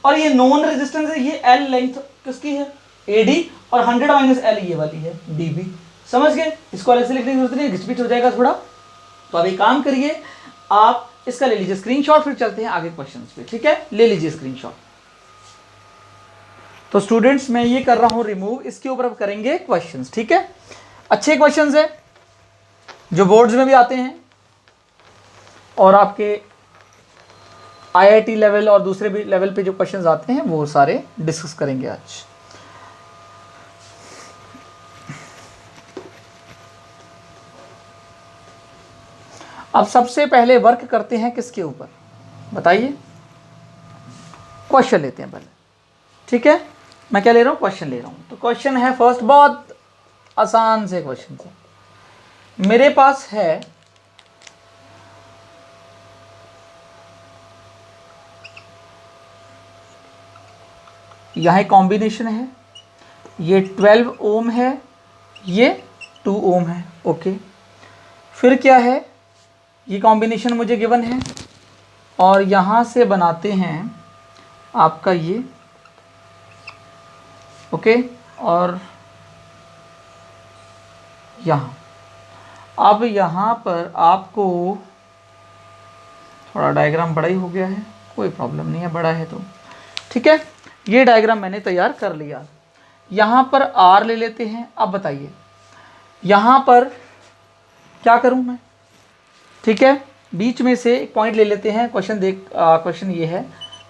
और ये नॉन रेजिस्टेंस है, ये L लेंथ किसकी है, AD, और 100 माइनस L ये वाली है DB। समझ गए, इसको अलग से लिखने की जरूरत नहीं, घिचपिच हो जाएगा थोड़ा। तो अभी काम करिए, आप इसका ले लीजिए स्क्रीनशॉट, फिर चलते हैं आगे क्वेश्चंस पे। ठीक है, ले लीजिए स्क्रीनशॉट। तो स्टूडेंट्स मैं ये कर रहा हूं रिमूव, इसके ऊपर अब करेंगे क्वेश्चंस। ठीक है, अच्छे क्वेश्चंस हैं जो बोर्ड्स में भी आते हैं और आपके IIT लेवल और दूसरे भी लेवल पे जो क्वेश्चंस आते हैं वो सारे डिस्कस करेंगे आज। अब सबसे पहले वर्क करते हैं किसके ऊपर, बताइए, क्वेश्चन लेते हैं पहले। ठीक है, मैं क्या ले रहा हूं, क्वेश्चन ले रहा हूं। तो क्वेश्चन है फर्स्ट, बहुत आसान से क्वेश्चन है, मेरे पास है यहां कॉम्बिनेशन है, ये 12 ओम है, ये 2 ओम है। ओके, फिर क्या है, ये कॉम्बिनेशन मुझे गिवन है, और यहाँ से बनाते हैं आपका ये, ओके, और यहाँ, अब यहाँ पर आपको थोड़ा डायग्राम बड़ा ही हो गया है, कोई प्रॉब्लम नहीं है, बड़ा है तो ठीक है। ये डायग्राम मैंने तैयार कर लिया, यहाँ पर R ले लेते हैं। अब बताइए यहाँ पर क्या करूँ मैं, ठीक है, बीच में से एक पॉइंट ले लेते हैं। क्वेश्चन ये है,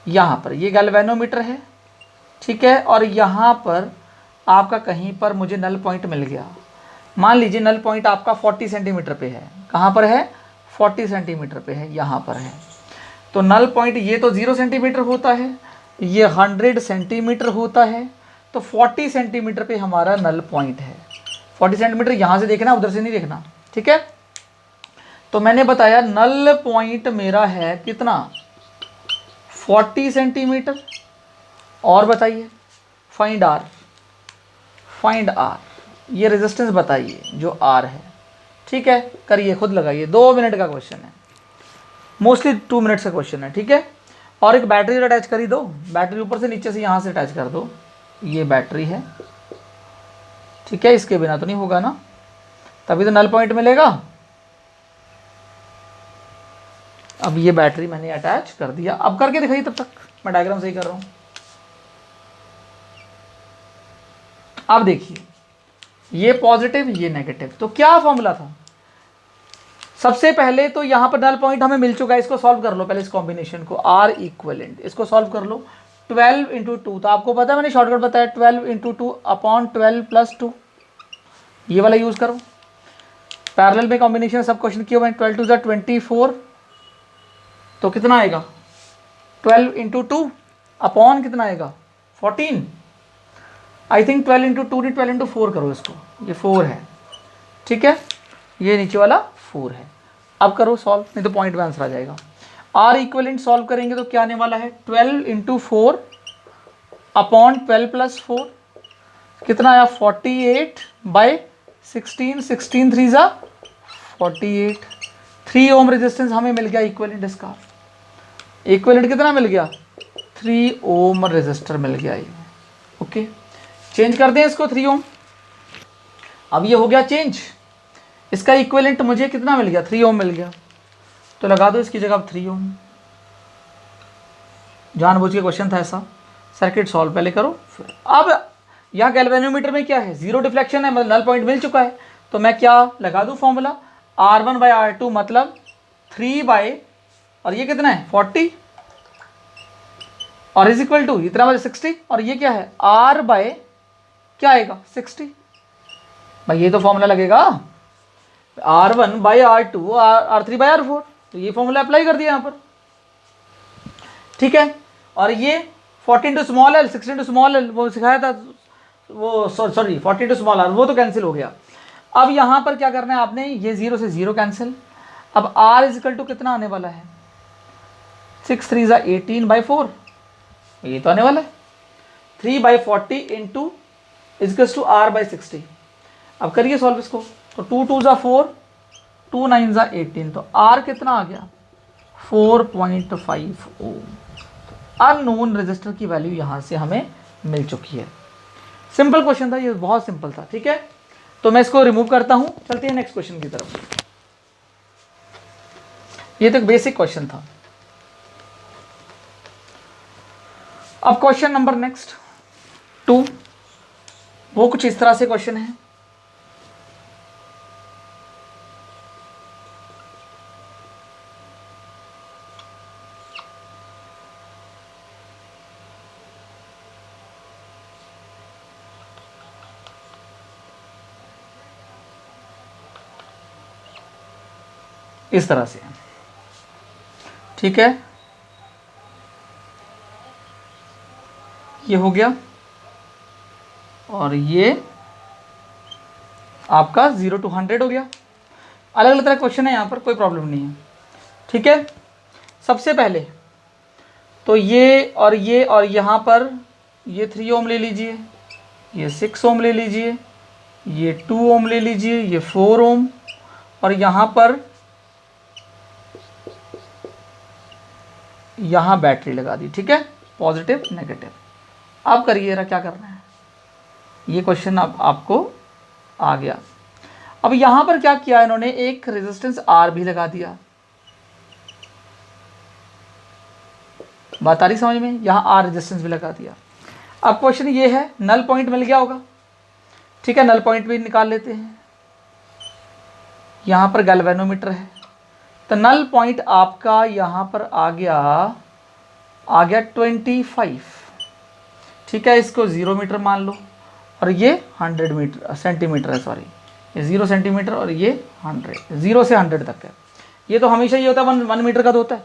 यहाँ पर ये गैल्वेनोमीटर है, ठीक है, और यहाँ पर आपका कहीं पर मुझे नल पॉइंट मिल गया। मान लीजिए नल पॉइंट आपका 40 सेंटीमीटर पे है, कहाँ पर है, 40 सेंटीमीटर पे है, यहाँ पर है। तो नल पॉइंट ये तो 0 सेंटीमीटर होता है, ये 100 सेंटीमीटर होता है, तो 40 सेंटीमीटर पे हमारा नल पॉइंट है। 40 सेंटीमीटर यहाँ से देखना, उधर से नहीं देखना, ठीक है। तो मैंने बताया नल पॉइंट मेरा है कितना, 40 सेंटीमीटर। और बताइए फाइंड R, फाइंड R, ये रेजिस्टेंस बताइए जो R है, ठीक है, करिए, खुद लगाइए, 2 मिनट का क्वेश्चन है, मोस्टली 2 मिनट्स का क्वेश्चन है, ठीक है। और एक बैटरी अटैच कर ही दो, बैटरी ऊपर से नीचे से यहाँ से अटैच कर दो, ये बैटरी है, ठीक है, इसके बिना तो नहीं होगा ना, तभी तो नल पॉइंट मिलेगा। अब ये बैटरी मैंने अटैच कर दिया, अब करके दिखाइए, तब तक मैं डायग्राम सही कर रहा हूँ। अब देखिए ये पॉजिटिव ये नेगेटिव, तो क्या फॉर्मूला था, सबसे पहले तो यहाँ पर नल पॉइंट हमें मिल चुका है, इसको सॉल्व कर लो पहले इस कॉम्बिनेशन को, आर इक्वलेंट, इसको सॉल्व कर लो। 12 इंटू 2, तो आपको पता है मैंने शॉर्टकट बताया 12 इंटू 2 अपॉन 12 प्लस 2, ये वाला यूज़ करो। पैरेलल में कॉम्बिनेशन सब क्वेश्चन किए हुए हैं। 12 टू ज़ा 24, तो कितना आएगा 12 इंटू 2 अपॉन कितना आएगा 14। आई थिंक 12 इंटू 2 नहीं 12 इंटू 4 करो इसको, ये 4 है, ठीक है, ये नीचे वाला 4 है। अब करो सॉल्व, नहीं तो पॉइंट में आंसर आ जाएगा। आर इक्वलेंट सॉल्व करेंगे तो क्या आने वाला है 12 इंटू 4 अपॉन 12 प्लस 4, कितना आया 48 बाई 16, 16 3 ज़ा 48, 3 ओम रेजिस्टेंस हमें मिल गया इक्वलेंट, इसका इक्वलेंट कितना मिल गया 3 ओम रेजिस्टर मिल गया ये। ओके, चेंज कर दें इसको 3 ओम, अब ये हो गया चेंज, इसका इक्विवेलेंट मुझे कितना मिल गया 3 ओम मिल गया, तो लगा दो इसकी जगह अब 3 ओम। जानबूझ के क्वेश्चन था ऐसा, सर्किट सॉल्व पहले करो फिर। अब यहाँ गैल्वेनोमीटर में क्या है, जीरो डिफ्लेक्शन है, मतलब नल पॉइंट मिल चुका है, तो मैं क्या लगा दूँ फॉर्मूला, R1 बाई R2 मतलब 3 बाई, और ये कितना है 40 और इज इक्वल टू इतना मतलब 60, और ये क्या है R बाय क्या आएगा 60। भाई ये तो फॉर्मूला लगेगा R1 by R2 R3 by R4, तो ये फॉर्मूला अप्लाई कर दिया यहाँ पर, ठीक है। और ये 40 into small L 60 into small L वो सिखाया था, वो सॉरी 40 इंटू स्मॉल आर वो तो कैंसिल हो गया। अब यहाँ पर क्या करना है आपने, ये 0 से 0 कैंसिल, अब R इज इक्वल टू कितना आने वाला है 6 3 ज़ा 18 बाई 4, ये तो आने वाला है 3 by 40 into equals to R by 60। अब करिए सॉल्व इसको, तो 2 2 ज़ा 4 2 9 ज़ा 18, तो R कितना आ गया 4.5 ओम। अननोन रेजिस्टर की वैल्यू यहाँ से हमें मिल चुकी है। सिंपल क्वेश्चन था ये, बहुत सिंपल था, ठीक है। तो मैं इसको रिमूव करता हूँ, चलते हैं नेक्स्ट क्वेश्चन की तरफ। ये तो एक बेसिक क्वेश्चन था। अब क्वेश्चन नंबर नेक्स्ट 2, वो कुछ इस तरह से क्वेश्चन है। इस तरह से, ठीक है, ये हो गया, और ये आपका 0 to 100 हो गया। अलग अलग तरह क्वेश्चन है यहाँ पर, कोई प्रॉब्लम नहीं है, ठीक है। सबसे पहले तो ये और यहाँ पर ये 3 ओम ले लीजिए, ये 6 ओम ले लीजिए, ये 2 ओम ले लीजिए, ये 4 ओम, और यहाँ पर यहाँ बैटरी लगा दी, ठीक है, पॉजिटिव नेगेटिव। अब करिए जरा क्या करना है, ये क्वेश्चन अब आपको आ गया। अब यहाँ पर क्या किया इन्होंने, एक रेजिस्टेंस R भी लगा दिया, बात आ रही समझ में, यहाँ R रेजिस्टेंस भी लगा दिया। अब क्वेश्चन ये है, नल पॉइंट मिल गया होगा, ठीक है, नल पॉइंट भी निकाल लेते हैं। यहाँ पर गैल्वेनोमीटर है, तो नल पॉइंट आपका यहाँ पर आ गया 25, ठीक है, इसको 0 मीटर मान लो, और ये 100 मीटर सेंटीमीटर है, सॉरी ये 0 सेंटीमीटर और ये 100, 0 से 100 तक है। ये तो हमेशा ये होता है 1 मीटर का तो होता है।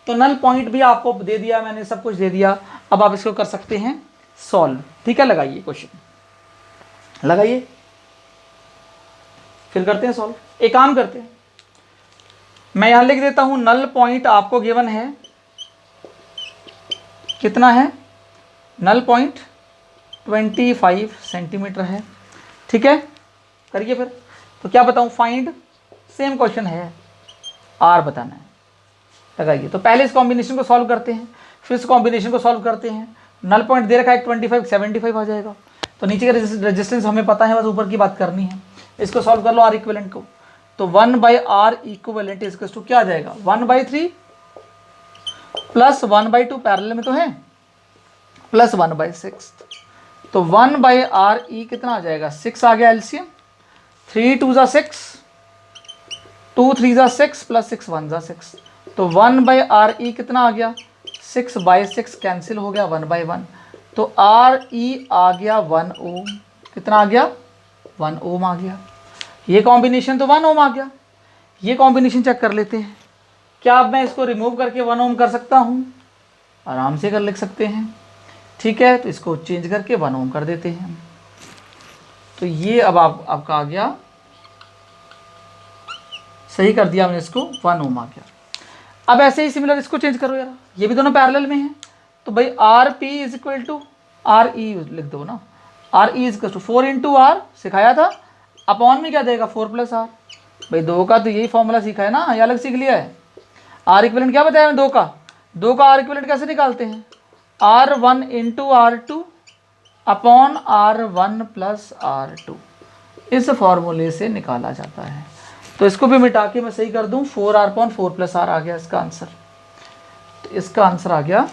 तो नल पॉइंट भी आपको दे दिया मैंने, सब कुछ दे दिया। अब आप इसको कर सकते हैं सॉल्व, ठीक है। लगाइए क्वेश्चन, लगाइए, फिर करते हैं सॉल्व। एक काम करते हैं, मैं यहाँ लिख देता हूँ, नल पॉइंट आपको गिवन है, कितना है, नल पॉइंट 25 सेंटीमीटर है, ठीक है। करिए फिर, तो क्या बताऊँ, फाइंड, सेम क्वेश्चन है, R बताना है, लगाइए। तो पहले इस कॉम्बिनेशन को सॉल्व करते हैं, फिर इस कॉम्बिनेशन को सॉल्व करते हैं। नल पॉइंट दे रखा है 25, 75 आ जाएगा, तो नीचे का रेजिस्टेंस हमें पता है, बस ऊपर की बात करनी है। इसको सॉल्व कर लो R इक्विवेलेंट को, तो 1 by R equivalent is to क्या आ जाएगा 1/3 प्लस 1/2 पैरेलल में तो है, प्लस 1/6, तो 1 बाई R ई कितना आ जाएगा 6 आ गया एलसीएम, 3 2 ज़ा 6, 2 3 ज़ा 6 प्लस 6 1 ज़ा 6, तो 1/RE कितना आ गया, 6/6 कैंसिल हो गया 1/1, तो RE आ गया 1 ओम। कितना आ गया, 1 ओम आ गया। ये कॉम्बिनेशन तो 1 ओम आ गया। ये कॉम्बिनेशन चेक कर लेते हैं, क्या अब मैं इसको रिमूव करके 1 ओम कर सकता हूँ, आराम से कर लिख सकते हैं। ठीक है, तो इसको चेंज करके 1 ओम कर देते हैं। तो ये अब आपका आ गया, सही कर दिया हमने इसको, 1 ओम आ गया। अब ऐसे ही सिमिलर इसको चेंज करो यार, ये भी दोनों पैरेलल में हैं, तो भाई RP is equal to RE लिख दो ना, RE is equal to 4 into R सिखाया था, अपॉन में क्या देगा 4 प्लस R। भाई 2 का तो यही फॉर्मूला सीखा है ना, या अलग सीख लिया है। R इक्विवेलेंट क्या बताया 2 का, 2 का R इक्विवेलेंट कैसे निकालते हैं, R1 into R2 upon R1 plus R2, इस फॉर्मूले से निकाला जाता है। तो इसको भी मिटा के मैं सही कर दूं, 4R अपॉन 4 प्लस R आ गया इसका आंसर। तो इसका आंसर आ गया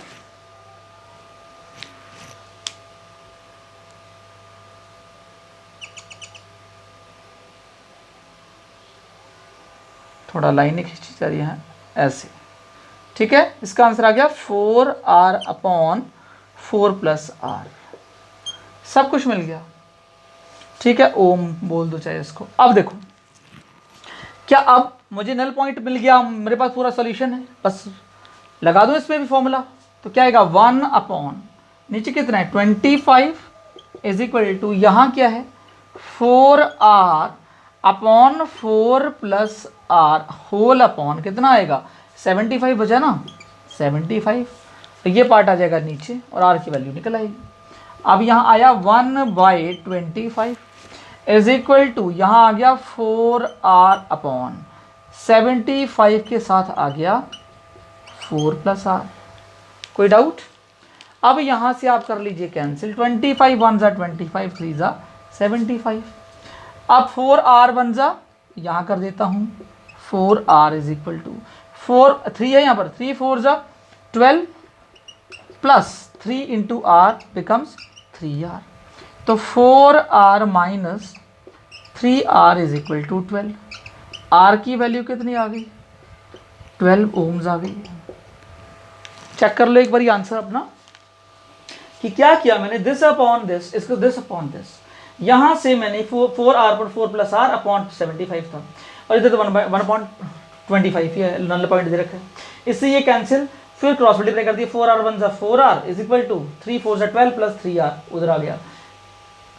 थोड़ा लाइनें खींची जा रही हैं ऐसे, ठीक है। इसका आंसर आ गया 4R अपॉन 4 प्लस R, सब कुछ मिल गया। ठीक है, ओम बोल दो चाहे इसको। अब देखो, क्या अब मुझे नल पॉइंट मिल गया, मेरे पास पूरा सॉल्यूशन है, बस लगा दो इसमें भी फॉर्मूला। तो क्या आएगा 1 अपॉन नीचे कितना है 25 इज इक्वल टू, यहाँ क्या है 4R upon 4 plus R whole upon कितना आएगा 75 बचा ना 75, तो ये पार्ट आ जाएगा नीचे और R की वैल्यू निकल आएगी। अब यहाँ आया 1/25 इज इक्वल टू, यहाँ आ गया 4R अपॉन 75 के साथ आ गया 4 प्लस R। कोई डाउट? अब यहाँ से आप कर लीजिए कैंसिल, 25 1 ज़ा 25 3 ज़ा 75। अब 4R 1 ज़ा यहाँ कर देता हूँ, 4R इज इक्वल टू 3 है यहाँ पर, 3 4 ज़ा 12 plus 3 into R becomes 3R, तो 4R minus 3R is equal to 12। R की वैल्यू कितनी आ गई 12 ओम्स आ गई। चेक कर लो एक बार आंसर अपना कि क्या किया मैंने, दिस अपॉन दिस, इसको दिस अपॉन दिस, यहाँ से मैंने 4R पर 4 प्लस R अपॉन 75 था, और इधर तो 1/25 ही है, नल पॉइंट दे रखा है, इससे ये कैंसिल, फिर क्रॉस मल्टीप्लाई कर दिया, 4R 1 ज़ा 4R इज इक्वल टू 3 4 ज़ा 12 प्लस 3R उधर आ गया,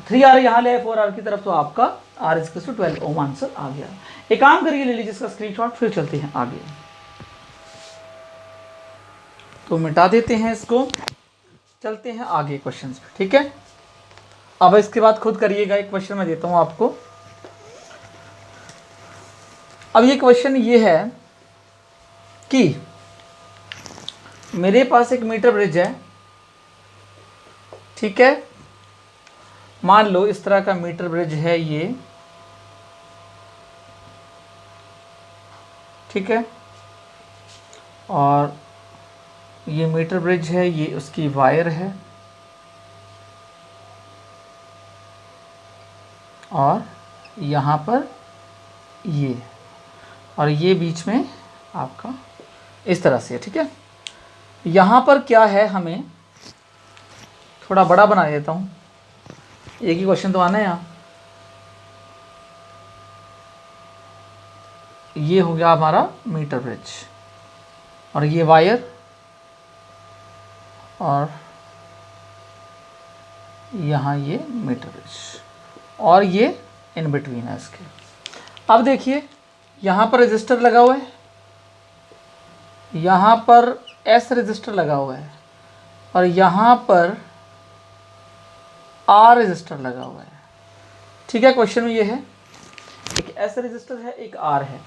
3R यहाँ ले 4R की तरफ, तो आपका R is equal to 12 ohm answer आ गया। एक काम करिए, ले लीजिए इसका स्क्रीनशॉट, फिर चलते हैं आगे। तो मिटा देते हैं इसको, चलते हैं आगे क्वेश्चंस पे, ठीक है। अब इसके बाद खुद करिएगा, एक क्वेश्चन मैं देता हूं आपको। अब ये क्वेश्चन ये है कि मेरे पास एक मीटर ब्रिज है, ठीक है, मान लो इस तरह का मीटर ब्रिज है ये, ठीक है, और ये मीटर ब्रिज है, ये उसकी वायर है, और यहाँ पर ये, और ये बीच में आपका इस तरह से है, ठीक है। यहाँ पर क्या है, हमें थोड़ा बड़ा बना देता हूँ, एक ही क्वेश्चन तो आना है यहाँ। ये हो गया हमारा मीटर ब्रिज, और ये वायर, और यहाँ ये मीटर ब्रिज, और ये इन बिटवीन है इसके। अब देखिए यहाँ पर रेजिस्टर लगा हुआ है, यहाँ पर एस रेजिस्टर लगा हुआ है, और यहाँ पर आर रेजिस्टर लगा हुआ है, ठीक है। क्वेश्चन में ये है, एक एस रेजिस्टर है, एक आर है।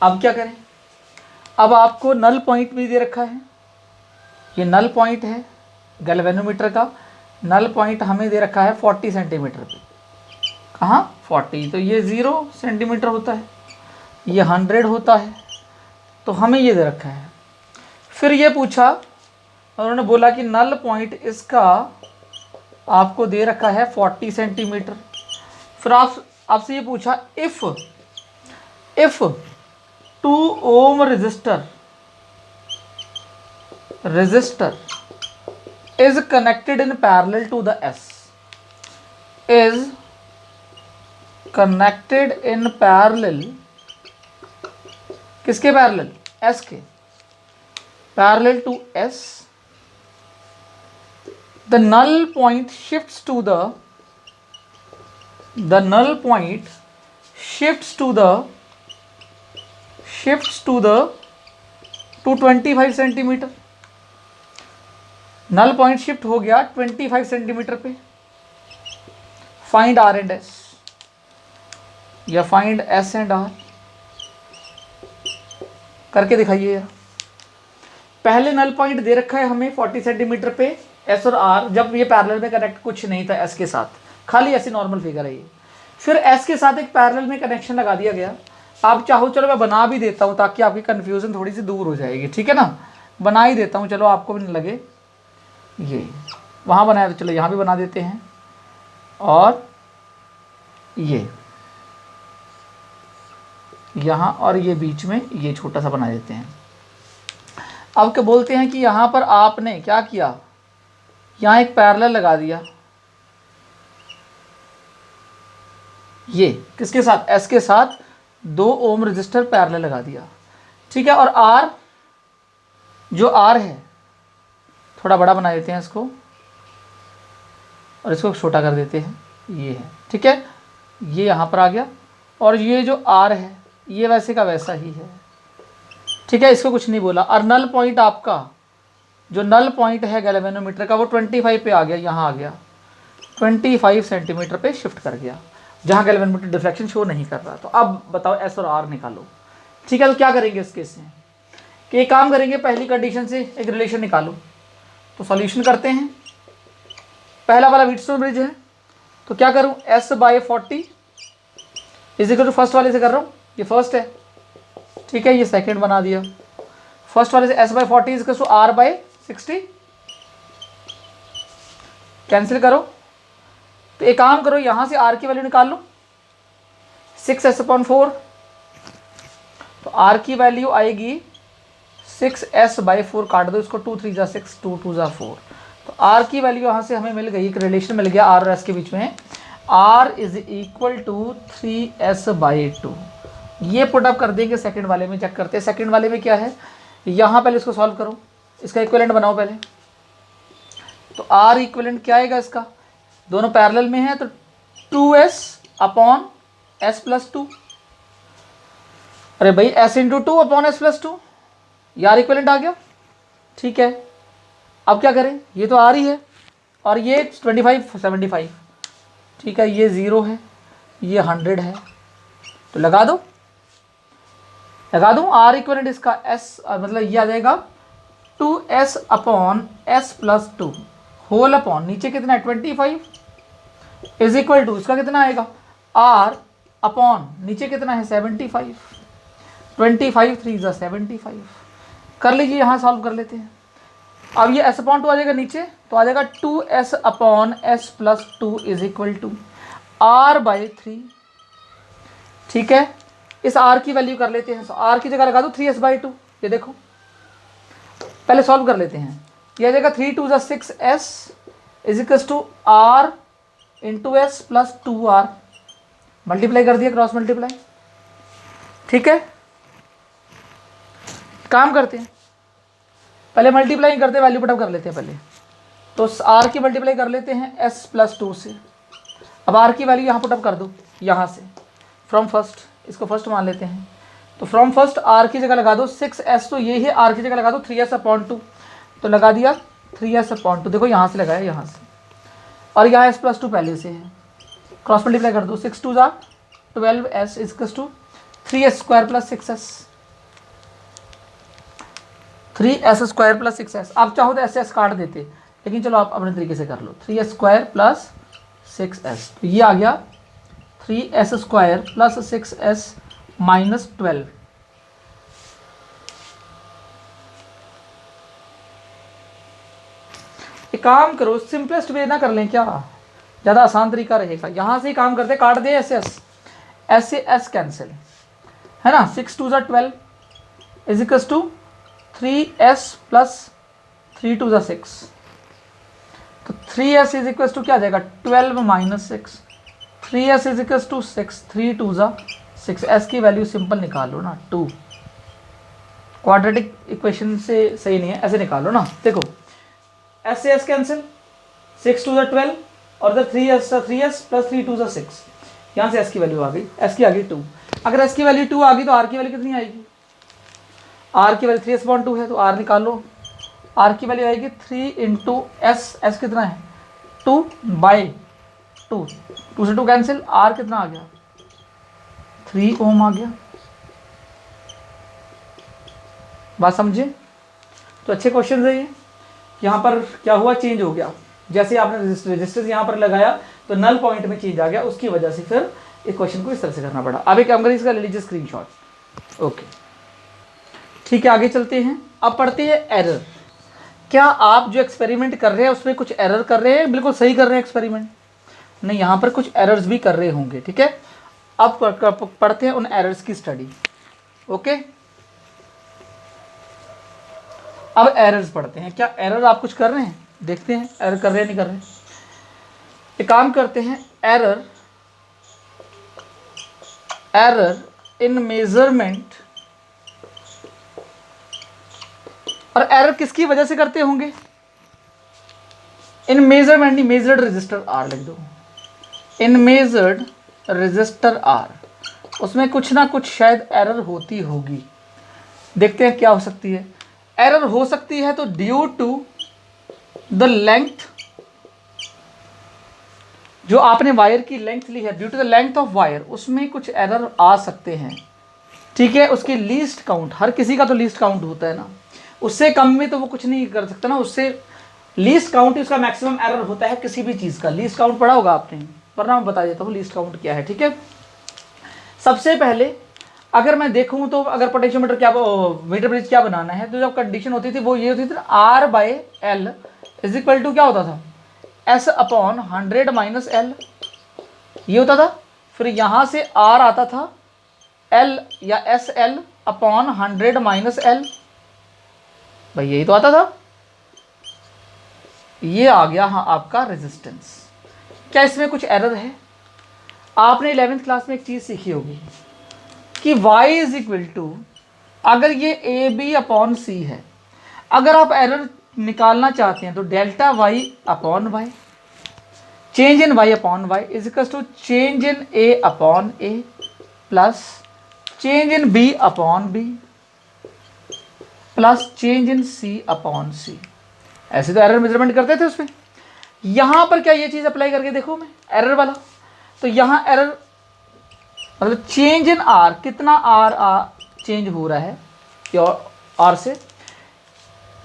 अब क्या करें, अब आपको नल पॉइंट भी दे रखा है, ये नल पॉइंट है गैल्वेनोमीटर का, नल पॉइंट हमें दे रखा है 40 सेंटीमीटर पे, कहाँ 40, तो ये 0 सेंटीमीटर होता है, ये 100 होता है, तो हमें ये दे रखा है। फिर ये पूछा, उन्होंने बोला कि नल पॉइंट इसका आपको दे रखा है 40 सेंटीमीटर। फिर आपसे ये पूछा, if if 2 ohm resistor is connected in parallel to the S, is connected in parallel, किसके पैरेलल? S के parallel to S, the null point shifts to the to 25 centimetre. Null point shift हो गया 25 centimetre पे। Find R and S, या find S and R, करके दिखाइए यार। पहले नल पॉइंट दे रखा है हमें 40 सेंटीमीटर पे एस और आर, जब ये पैरेलल में कनेक्ट कुछ नहीं था एस के साथ, खाली ऐसी नॉर्मल फिगर है ये। फिर एस के साथ एक पैरेलल में कनेक्शन लगा दिया गया। आप चाहो चलो मैं बना भी देता हूँ ताकि आपकी कन्फ्यूजन थोड़ी सी दूर हो जाएगी, ठीक है ना। बना ही देता हूँ, चलो आपको भी नहीं लगे। ये वहाँ बनाया तो चलो यहाँ भी बना देते हैं, और ये यहाँ और ये बीच में ये छोटा सा बना देते हैं। अब क्या बोलते हैं कि यहाँ पर आपने क्या किया, यहाँ एक पैरेलल लगा दिया, ये किसके साथ? एस के साथ 2 ओम रजिस्टर पैरेलल लगा दिया, ठीक है। और आर, जो आर है थोड़ा बड़ा बना देते हैं इसको, और इसको छोटा कर देते हैं, ये है, ठीक है। ये यहाँ पर आ गया, और ये जो आर है ये वैसे का वैसा ही है, ठीक है, इसको कुछ नहीं बोला। और नल पॉइंट आपका, जो नल पॉइंट है गैल्वेनोमीटर का, वो 25 पे आ गया, यहाँ आ गया 25 सेंटीमीटर पे शिफ्ट कर गया, जहाँ गैल्वेनोमीटर डिफ्लेक्शन शो नहीं कर रहा। तो अब बताओ एस और आर निकालो, ठीक है। तो क्या करेंगे इस केस में कि एक काम करेंगे, पहली कंडीशन से एक रिलेशन निकालो। तो सॉल्यूशन करते हैं। पहला वाला व्हीटस्टोन ब्रिज है, तो क्या करूँ, S/40 is equal to first वाले से कर रहा हूँ, ये फर्स्ट है, ठीक है, ये सेकंड बना दिया। फर्स्ट वाले से S/40 is equal to R/60, cancel करो। तो एक काम करो, यहाँ से R की वैल्यू निकाल लो, 6S/4, तो R की वैल्यू आएगी 6S/4, काट दो इसको, 2 3 जा 6, 2 2 जा 4। तो R की वैल्यू यहाँ से हमें मिल गई, एक रिलेशन मिल गया R और S के बीच में, R is equal to 3S/2। ये पुटअप कर देंगे सेकंड वाले में, चेक करते हैं सेकंड वाले में क्या है। यहाँ पहले इसको सॉल्व करो, इसका इक्विवेलेंट बनाओ पहले। तो R इक्विवेलेंट क्या आएगा इसका, दोनों पैरेलल में है, तो 2S/S+2। अरे भाई S × 2/S+2, यार इक्विवेलेंट आ गया, ठीक है। अब क्या करें, ये तो R ही है, और ये 25 75, ठीक है, ये 0 है, ये 100 है, तो लगा दो R इक्विवेलेंट इसका S, मतलब ये आ जाएगा 2S/S+2 होल अपॉन, नीचे कितना है 25 इज इक्वल टू, इसका कितना आएगा R अपॉन, नीचे कितना है 75, 25 3 जा 75। कर लीजिए, यहाँ सॉल्व कर लेते हैं। अब ये S/2 आ जाएगा नीचे, तो आ जाएगा 2S/S+2 is equal to R/3, ठीक है। इस R की वैल्यू कर लेते हैं, तो R की जगह लगा दो 3S/2, ये देखो पहले सॉल्व कर लेते हैं। ये आ जाएगा 3 2 जा 6S is equal to R × S + 2R, multiply कर दिया, क्रॉस मल्टीप्लाई, ठीक है। काम करते हैं, पहले मल्टीप्लाई करते हैं, वैल्यू पुटअप कर लेते हैं पहले। तो R की मल्टीप्लाई कर लेते हैं S+2 से। अब R की वैल्यू यहाँ पुटअप कर दो, यहाँ से फ्रॉम फर्स्ट, इसको फर्स्ट मान लेते हैं। तो फ्रॉम फर्स्ट R की जगह लगा दो 6S, तो ये है, R की जगह लगा दो 3S/2, तो लगा दिया 3S/2, देखो यहाँ से लगाया, यहाँ से, और यहाँ S+2 पहले से है, क्रॉस मल्टीप्लाई कर दो, 6 2 जा 12S is equal to 3S² + 6S, 3S² + 6S। आप चाहो तो SS काट देते, लेकिन चलो आप अपने तरीके से कर लो, 3S² + 6S, तो ये आ गया 3S² + 6S - 12। एक काम करो, सिंपलेस्ट वे ना कर लें क्या, ज़्यादा आसान तरीका रहेगा, यहाँ से ही काम करते, काट दे SS, ऐसे S कैंसिल है ना, 6 2 12 is equals to 3s plus 3 2 6, तो 3s इज इक्वल्स टू क्या आ जाएगा 12 minus 6, 3s is equals to 6, 3 2 6, s की वैल्यू सिंपल निकालो ना 2, क्वाड्रेटिक इक्वेशन से सही नहीं है, ऐसे निकालो ना। देखो s से s कैंसिल, 6 2 12 और इधर 3s प्लस 3 2 6, यहाँ से s की वैल्यू आ गई, s की आ गई 2। अगर s की वैल्यू 2 आ गई तो r की वैल्यू कितनी आएगी, r की वैल्यू 3s/2 है तो r निकालो, r की वैल्यू आएगी 3 इंटू s कितना है 2 बाई 2, 2 से 2 कैंसिल, r कितना आ गया 3 ओम आ गया। बात समझे? तो अच्छे क्वेश्चन है ये। यहाँ पर क्या हुआ, चेंज हो गया, जैसे आपने रेजिस्टेंस यहाँ पर लगाया तो नल पॉइंट में चेंज आ गया, उसकी वजह से फिर इस क्वेश्चन को इस तरह से करना पड़ा। अब एक काम करिए, इसका ले लीजिए स्क्रीनशॉट। ओके ठीक है, आगे चलते हैं। अब पढ़ते हैं एरर। क्या आप जो एक्सपेरिमेंट कर रहे हैं उसमें कुछ एरर कर रहे हैं, बिल्कुल सही कर रहे हैं एक्सपेरिमेंट? नहीं, यहाँ पर कुछ एरर्स भी कर रहे होंगे। ठीक है, अब पढ़ते हैं उन एरर्स की स्टडी। ओके, अब एरर्स पढ़ते हैं। क्या एरर आप कुछ कर रहे हैं, देखते हैं एरर कर रहे हैं नहीं कर रहे हैं। एक काम करते हैं, एरर इन मेजरमेंट, और एरर किसकी वजह से करते होंगे, इन मेजरमेंट नहीं, मेजर्ड रजिस्टर आर लिख दो, इन मेजर्ड रजिस्टर आर, उसमें कुछ ना कुछ शायद एरर होती होगी। देखते हैं क्या हो सकती है। एरर हो सकती है तो ड्यू टू द लेंथ, जो आपने वायर की लेंथ ली है, due to the length of wire, उसमें कुछ एरर आ सकते हैं। ठीक है, उसकी लीस्ट काउंट, हर किसी का तो लीस्ट काउंट होता है ना, उससे कम में तो वो कुछ नहीं कर सकता ना, उससे लीस्ट काउंट उसका मैक्सिमम एरर होता है किसी भी चीज़ का। लीस्ट काउंट पढ़ा होगा आपने, वरना मैं बता देता हूँ लीस्ट काउंट क्या है। ठीक है, सबसे पहले अगर मैं देखूँ तो अगर पोटेंशियोमीटर क्या, मीटर ब्रिज क्या बनाना है, तो जब कंडीशन होती थी वो ये होती थी, R by L is equal to क्या होता था, S अपॉन 100 माइनस एल, ये होता था। फिर यहाँ से R आता था L या SL अपॉन 100 माइनस एल, भाई यही तो आता था। ये आ गया हाँ आपका रेजिस्टेंस। क्या इसमें कुछ एरर है? आपने 11th क्लास में एक चीज़ सीखी होगी कि y इज इक्वल टू, अगर ये ए बी अपॉन सी है, अगर आप एरर निकालना चाहते हैं तो delta y upon Y, change in y upon Y is equal to change in a upon a plus change in b upon b plus change in c upon c। ऐसे तो error measurement करते थे उसमें। यहाँ पर क्या ये चीज़ apply करके देखो मैं एरर वाला, तो यहाँ एरर मतलब चेंज इन आर, कितना आर चेंज हो रहा है आर से,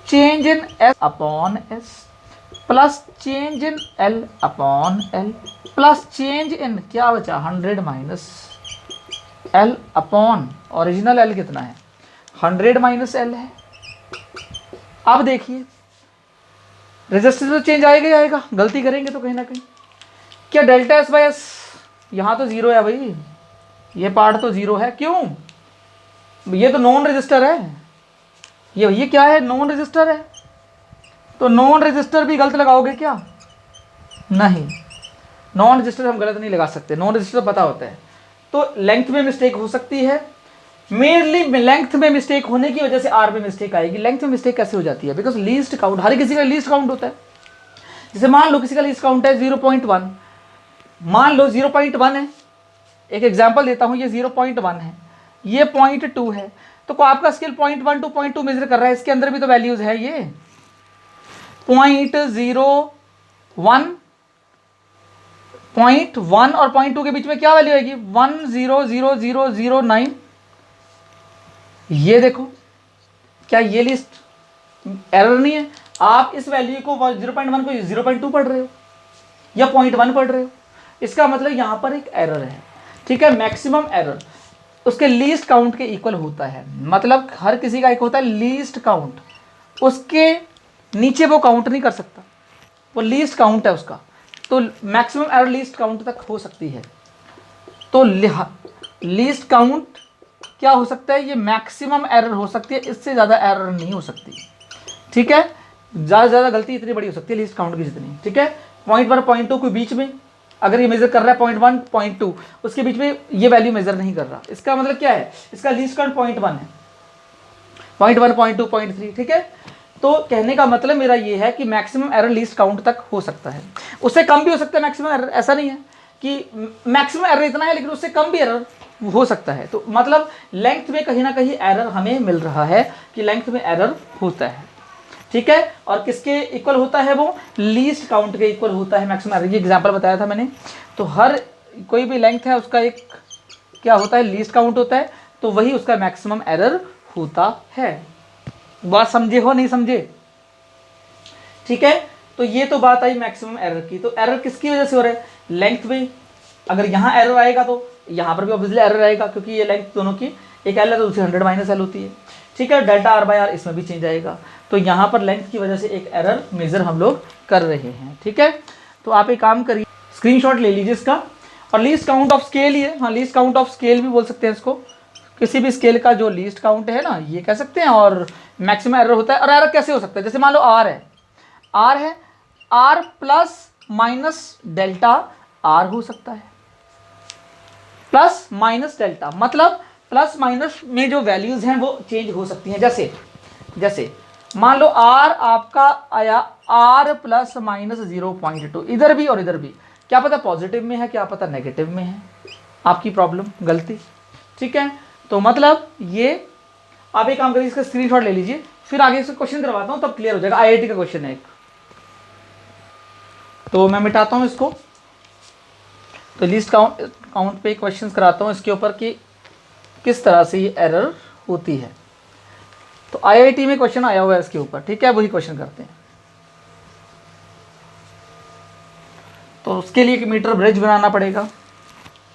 change in S upon S plus change in L upon L plus change इन क्या बचा 100 minus L upon original L कितना है 100 माइनस एल है। अब देखिए रेजिस्टेंस तो चेंज आएगा ही आएगा, गलती करेंगे तो कहीं ना कहीं। क्या डेल्टा एस बाई एस यहाँ तो जीरो है भाई, ये पार्ट तो जीरो है, क्यों? ये तो नॉन रजिस्टर है, ये क्या है, नॉन रजिस्टर है। तो नॉन रजिस्टर भी गलत लगाओगे क्या? नहीं, नॉन रजिस्टर हम गलत नहीं लगा सकते, नॉन रजिस्टर पता होता है। तो लेंथ में मिस्टेक हो सकती है, मेनली लेंथ में मिस्टेक होने की वजह से आर में मिस्टेक आएगी। लेंथ में मिस्टेक कैसे हो जाती है? बिकॉज लीस्ट काउंट, हर किसी का लीस्ट काउंट होता है। जैसे मान लो किसी का लीस्ट काउंट है 0.1, मान लो 0.1 है, एक एग्जांपल देता हूँ, ये 0.1 है, ये 0.2 है, तो आपका स्केल 0.1 to 0.2 मेजर कर रहा है, इसके अंदर भी तो वैल्यूज है, ये 0.01, 0.1 और 0.2 के बीच में क्या वैल्यू आएगी 1000009। ये देखो, क्या ये लिस्ट एरर नहीं है? आप इस वैल्यू को 0.1 को 0.2 पढ़ रहे हो या 0.1 पढ़ रहे हो, इसका मतलब यहाँ पर एक एरर है। ठीक है, मैक्सिमम एरर उसके लीस्ट काउंट के इक्वल होता है, मतलब हर किसी का एक होता है लीस्ट काउंट, उसके नीचे वो काउंट नहीं कर सकता, वो लीस्ट काउंट है उसका। तो मैक्सिमम एरर लीस्ट काउंट तक हो सकती है। तो लीस्ट काउंट क्या हो सकता है, ये मैक्सिमम एरर हो सकती है, इससे ज़्यादा एरर नहीं हो सकती। ठीक है, ज़्यादा से ज़्यादा गलती इतनी बड़ी हो सकती है लीस्ट काउंट की जितनी। ठीक है, पॉइंट 1 पॉइंट 2 के बीच में अगर ये मेजर कर रहा है पॉइंट 1 पॉइंट 2, उसके बीच में ये वैल्यू मेजर नहीं कर रहा, इसका मतलब क्या है, इसका लीस्ट काउंट पॉइंट 1 है, पॉइंट 1 पॉइंट 2 पॉइंट 3। ठीक है, तो कहने का मतलब मेरा ये है कि मैक्सिमम एरर लीस्ट काउंट तक हो सकता है, उससे कम भी हो सकता है मैक्सिमम एरर, ऐसा नहीं है कि मैक्सिमम एरर इतना है लेकिन उससे कम भी एरर हो सकता है। तो मतलब लेंथ में कहीं ना कहीं एरर हमें मिल रहा है कि लेंथ में एरर होता है। ठीक है, और किसके इक्वल होता है, वो लीस्ट काउंट के इक्वल होता है मैक्सिमम एरर। ये एग्जांपल बताया था मैंने। तो हर कोई भी लेंथ है उसका एक क्या होता है, लीस्ट काउंट होता है, तो वही उसका मैक्सिमम एरर होता है। बात समझे हो नहीं समझे? ठीक है, तो ये तो बात आई मैक्सिमम एरर की। तो एरर किसकी वजह से हो रहा है, लेंथ में। अगर यहाँ एरर आएगा तो यहाँ पर भी ऑब्वियसली एरर आएगा, क्योंकि ये लेंथ दोनों की एक एल है तो दूसरी 100 माइनस एल होती है। ठीक है, डेल्टा आर बाई आर इसमें भी चेंज आएगा। तो यहाँ पर लेंथ की वजह से एक एरर मेजर हम लोग कर रहे हैं। ठीक है, तो आप एक काम करिए, स्क्रीनशॉट ले लीजिए इसका। और लीस्ट काउंट ऑफ स्केल, ये हाँ लीस्ट काउंट ऑफ स्केल भी बोल सकते हैं इसको, किसी भी स्केल का जो लीस्ट काउंट है ना, ये कह सकते हैं। और मैक्सिमम एरर होता है। और एरर कैसे हो सकता है, जैसे मान लो आर है, R plus minus delta R हो सकता है, प्लस माइनस डेल्टा, मतलब प्लस माइनस में जो वैल्यूज हैं वो चेंज हो सकती हैं। जैसे मान लो आर आपका आया आर प्लस माइनस 0.2, इधर भी और इधर भी, क्या पता पॉजिटिव में है, क्या पता नेगेटिव में है, आपकी प्रॉब्लम गलती। ठीक है, तो मतलब ये आप एक काम करिए, इसका स्क्रीनशॉट ले लीजिए, फिर आगे से क्वेश्चन करवाता हूँ तब क्लियर हो जाएगा। आईआईटी का क्वेश्चन है एक, तो मैं मिटाता हूँ इसको। तो लिस्ट काउंट पे क्वेश्चन कराता हूँ इसके ऊपर कि किस तरह से ये एरर होती है। तो आईआईटी में क्वेश्चन आया हुआ है इसके ऊपर। ठीक है, वही क्वेश्चन करते हैं। तो उसके लिए एक मीटर ब्रिज बनाना पड़ेगा।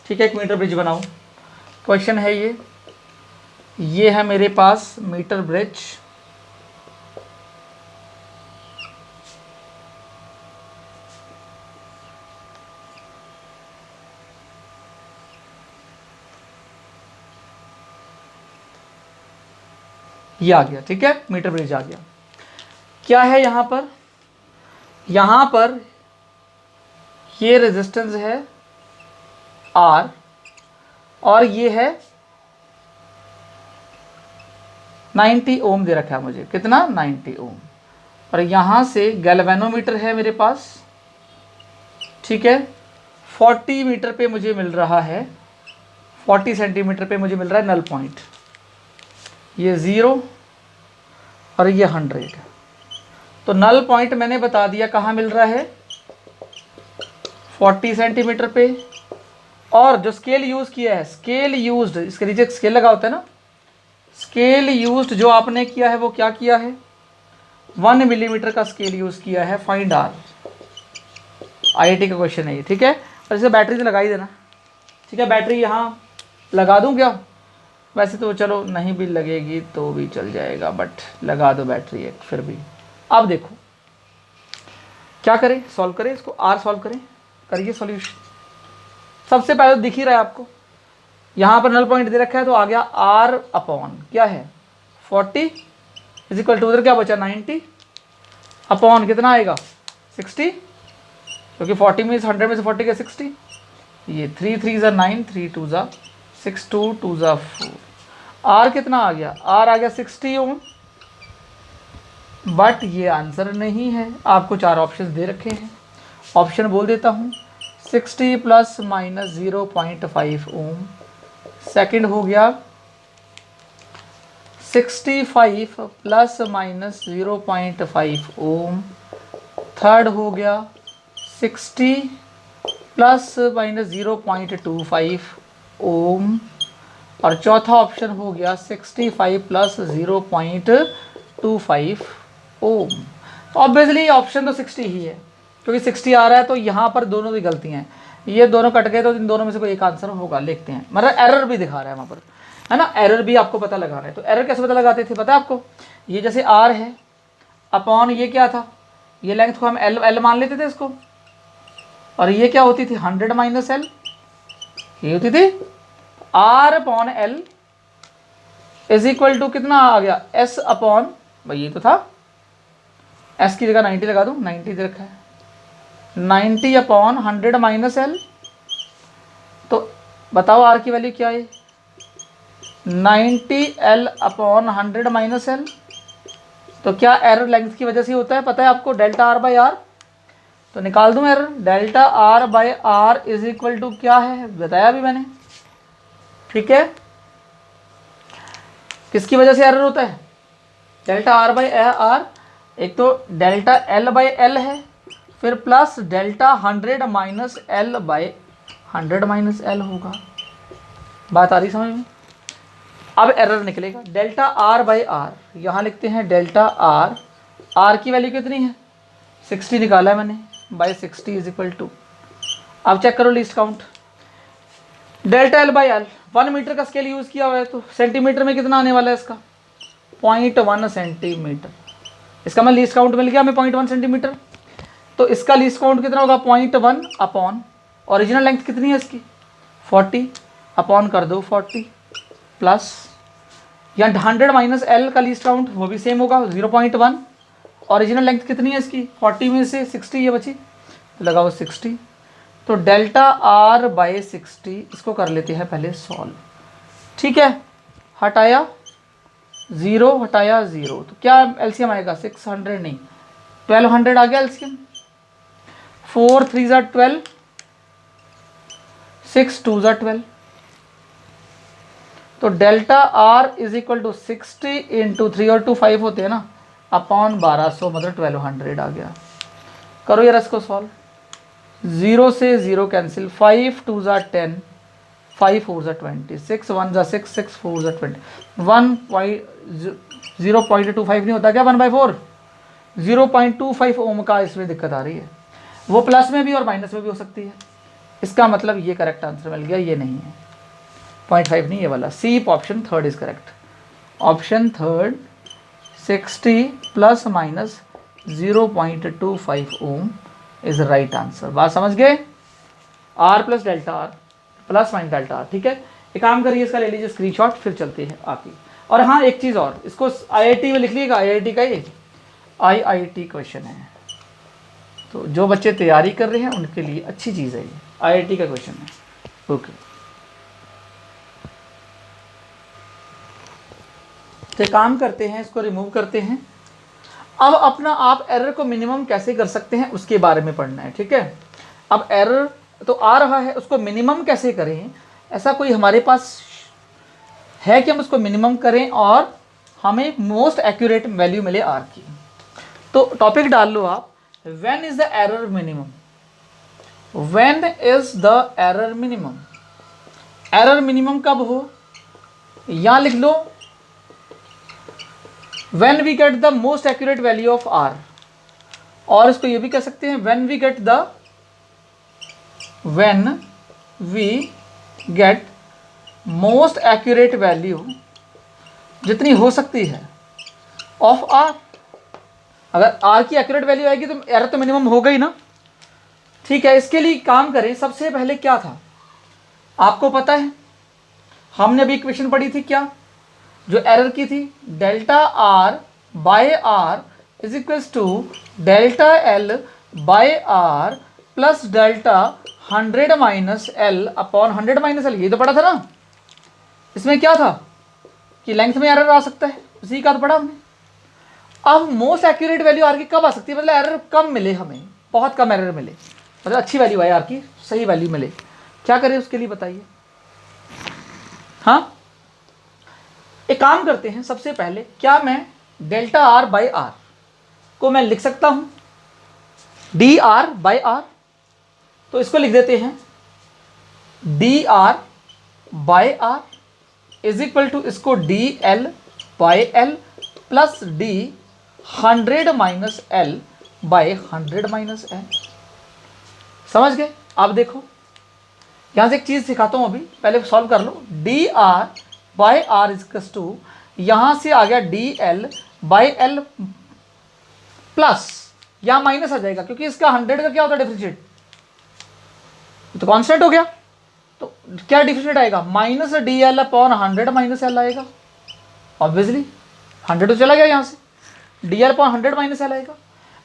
ठीक है, एक मीटर ब्रिज बनाओ। क्वेश्चन है ये है मेरे पास मीटर ब्रिज। ये आ गया। ठीक है, मीटर ब्रिज आ गया। क्या है यहाँ पर ये रेजिस्टेंस है R और ये है 90 ओम दे रखा है मुझे, कितना 90 ओम। और यहाँ से गैल्वेनोमीटर है मेरे पास। ठीक है, 40 मीटर पे मुझे मिल रहा है, 40 सेंटीमीटर पे मुझे मिल रहा है नल पॉइंट। ये 0 और ये 100। तो नल पॉइंट मैंने बता दिया कहाँ मिल रहा है, 40 सेंटीमीटर पे। और जो स्केल यूज़ किया है, स्केल यूज्ड, इसके नीचे स्केल लगा होता है ना, स्केल यूज्ड जो आपने किया है वो क्या किया है, 1 मिलीमीटर का स्केल यूज़ किया है। फाइंड आर, आईआईटी का क्वेश्चन है ये। ठीक है, और इसे बैटरी तो लगा ही देना। ठीक है, बैटरी यहाँ लगा दूँ क्या, वैसे तो चलो नहीं भी लगेगी तो भी चल जाएगा, बट लगा दो बैटरी एक फिर भी। अब देखो क्या करें, सॉल्व करें इसको, आर सॉल्व करें, करिए सॉल्यूशन। सबसे पहले तो दिख ही रहा है आपको, यहाँ पर नल पॉइंट दे रखा है, तो आ गया आर अपॉन क्या है 40 इज इक्वल टू, उधर क्या बचा 90 अपॉन कितना आएगा 60, क्योंकि 40 में 100 में से 40 का 60। ये 3 3 ज़ा 9, 3 2 ज़ा 6, 2 2 ज़ा 4। आर कितना आ गया, आर आ गया 60 ओम। बट ये आंसर नहीं है, आपको 4 ऑप्शन दे रखे हैं। ऑप्शन बोल देता हूँ, 60 प्लस माइनस 0.5 ओम। सेकंड हो गया 65 प्लस माइनस 0.5 ओम। थर्ड हो गया 60 प्लस माइनस 0.25 ओम। और चौथा ऑप्शन हो गया 65 प्लस 0.25 ओम। तो ऑब्वियसली ऑप्शन तो 60 ही है, क्योंकि 60 आ रहा है। तो यहाँ पर दोनों की गलतियाँ हैं, ये दोनों कट गए तो इन दोनों में से कोई एक आंसर होगा। लिखते हैं, मतलब एरर भी दिखा रहा है वहाँ पर, है ना, एरर भी आपको पता लगा रहा है। तो एरर कैसे पता लगाते थे पता है आपको, ये जैसे आर है अपॉन ये क्या था, ये लेंथ को हम एल मान लेते थे इसको, और ये क्या होती थी 100 माइनस एल, ये होती थी R upon L is equal to कितना आ गया, एस अपॉन, भाई ये तो था, एस की जगह 90 लगा दूँ, 90 दे रखा है, 90 अपॉन 100 माइनस एल। तो बताओ आर की वैल्यू क्या है, 90 एल अपॉन 100 माइनस एल। तो क्या एरर लेंथ की वजह से होता है, पता है आपको, डेल्टा आर बाई आर। तो निकाल दूं error, delta R by R is equal to क्या है, बताया अभी मैंने, ठीक है। किसकी वजह से एरर होता है, डेल्टा आर बाई आर, एक तो डेल्टा एल बाई एल है, फिर plus delta 100 minus L by 100 minus L होगा। बात आ रही समझ में। अब एरर निकलेगा डेल्टा आर बाई आर, यहाँ लिखते हैं डेल्टा आर, आर की वैल्यू कितनी है 60 निकाला है मैंने, बाई 60 इज इक्वल टू, अब चेक करो least count, delta L by L, 1 metre का स्केल यूज़ किया हुआ है, तो सेंटीमीटर में कितना आने वाला है इसका, 0.1 सेंटीमीटर। इसका मैं लीस्ट काउंट मिल गया हमें 0.1 सेंटीमीटर। तो इसका लीस्ट काउंट कितना होगा, 0.1 अपॉन ओरिजिनल लेंथ कितनी है इसकी 40, अपॉन कर दो 40 प्लस, या 100 माइनस एल का लीस्ट काउंट वो भी सेम होगा 0.1, ओरिजिनल लेंथ कितनी है इसकी 40 में से 60 ये बची, तो लगाओ 60। तो डेल्टा आर बाई 60, इसको कर लेते हैं पहले सॉल्व, ठीक है। हटाया 0, हटाया 0, तो क्या एलसीएम आएगा 600 नहीं 1200 आ गया एलसीएम, 4 3 ज़ा 12, 6 2 ज़ा 12। तो delta R is equal to 60 into 3 और 2 5 होते हैं ना, अपॉन 1200, मतलब 1200 आ गया। करो यार इसको सॉल्व, 0 से 0 कैंसिल, 5 2 ज़ा 10, 5 4 ज़ा 20, 6 1 ज़ा 6, 6 4 ज़ा 20, 0.25 नहीं होता क्या 1/4, 0.25 ओम का इसमें दिक्कत आ रही है, वो प्लस में भी और माइनस में भी हो सकती है। इसका मतलब ये करेक्ट आंसर मिल गया, ये नहीं है 0.5 नहीं, ये वाला C option third is correct. Option third 60 plus minus 0.25 ohm is right answer. बात समझ गए, R plus delta R plus minus delta R, ठीक है। एक काम करिए इसका ले लीजिए स्क्रीनशॉट, फिर चलते हैं आगे। और हाँ एक चीज़ और, इसको आईआईटी में लिख लीजिएगा, आईआईटी का ये आईआईटी क्वेश्चन है, तो जो बच्चे तैयारी कर रहे हैं उनके लिए अच्छी चीज़ है ये, आईआईटी का क्वेश्चन है। ओके, तो काम करते हैं, इसको रिमूव करते हैं। अब अपना आप एरर को मिनिमम कैसे कर सकते हैं उसके बारे में पढ़ना है, ठीक है। अब एरर तो आ रहा है, उसको मिनिमम कैसे करें, ऐसा कोई हमारे पास है कि हम उसको मिनिमम करें और हमें मोस्ट एक्यूरेट वैल्यू मिले आर की। तो टॉपिक डाल लो आप, when is the error minimum, when is the error minimum, error minimum कब हो, यहां लिख लो when we get the most accurate value of r, और इसको ये भी कह सकते हैं when we get most accurate value जितनी हो सकती है of r। अगर r की एक्यूरेट वैल्यू आएगी तो एरर तो मिनिमम होगा ही ना, ठीक है। इसके लिए काम करें, सबसे पहले क्या था आपको पता है, हमने अभी इक्वेशन पढ़ी थी क्या, जो एरर की थी, delta R by R is equals to delta L by R plus delta 100 minus L upon 100 minus L. ये तो पढ़ा था ना, इसमें क्या था कि लेंथ में एरर आ सकता है, उसी का तो पढ़ा हमने। अब मोस्ट एक्यूरेट वैल्यू आर की कब आ सकती है, मतलब एरर कम मिले, हमें बहुत कम एरर मिले, मतलब अच्छी वैल्यू आए आर की, सही वैल्यू मिले, क्या करें उसके लिए बताइए। हाँ एक काम करते हैं, सबसे पहले क्या मैं डेल्टा आर बाई आर को मैं लिख सकता हूं डी आर बाई आर, तो इसको लिख देते हैं D R by R is equal to इसको D L by L plus D 100 minus L by 100 minus L. समझ गए। अब देखो यहां से एक चीज सिखाता हूं, अभी पहले सॉल्व कर लो, डी आर बाई आर इजकस टू, यहां से आ गया D L by L plus, यहां माइनस आ जाएगा क्योंकि इसका 100 का क्या होता है डिफरेंशिएट, तो कांस्टेंट हो गया, तो क्या डिफरेंशिएट आएगा minus D L upon 100 minus L आएगा। ऑब्वियसली 100 तो चला गया यहाँ से, dl/100 माइनस एल आएगा।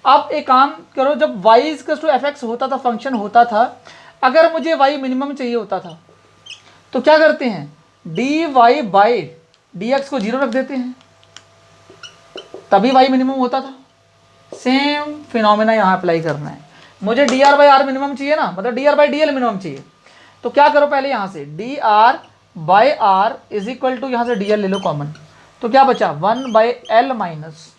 अब एक काम करो, जब y equals to F X होता था, फंक्शन होता था, अगर मुझे y मिनिमम चाहिए होता था तो क्या करते हैं, dy/dx को 0 रख देते हैं, तभी y मिनिमम होता था। सेम फिनोमेना यहाँ अप्लाई करना है। मुझे dr/r मिनिमम चाहिए ना, मतलब dr/dl मिनिमम चाहिए, तो क्या करो पहले यहाँ से dr/r इज इक्वल टू, यहाँ से dl ले लो कॉमन, तो क्या बचा 1/l माइनस,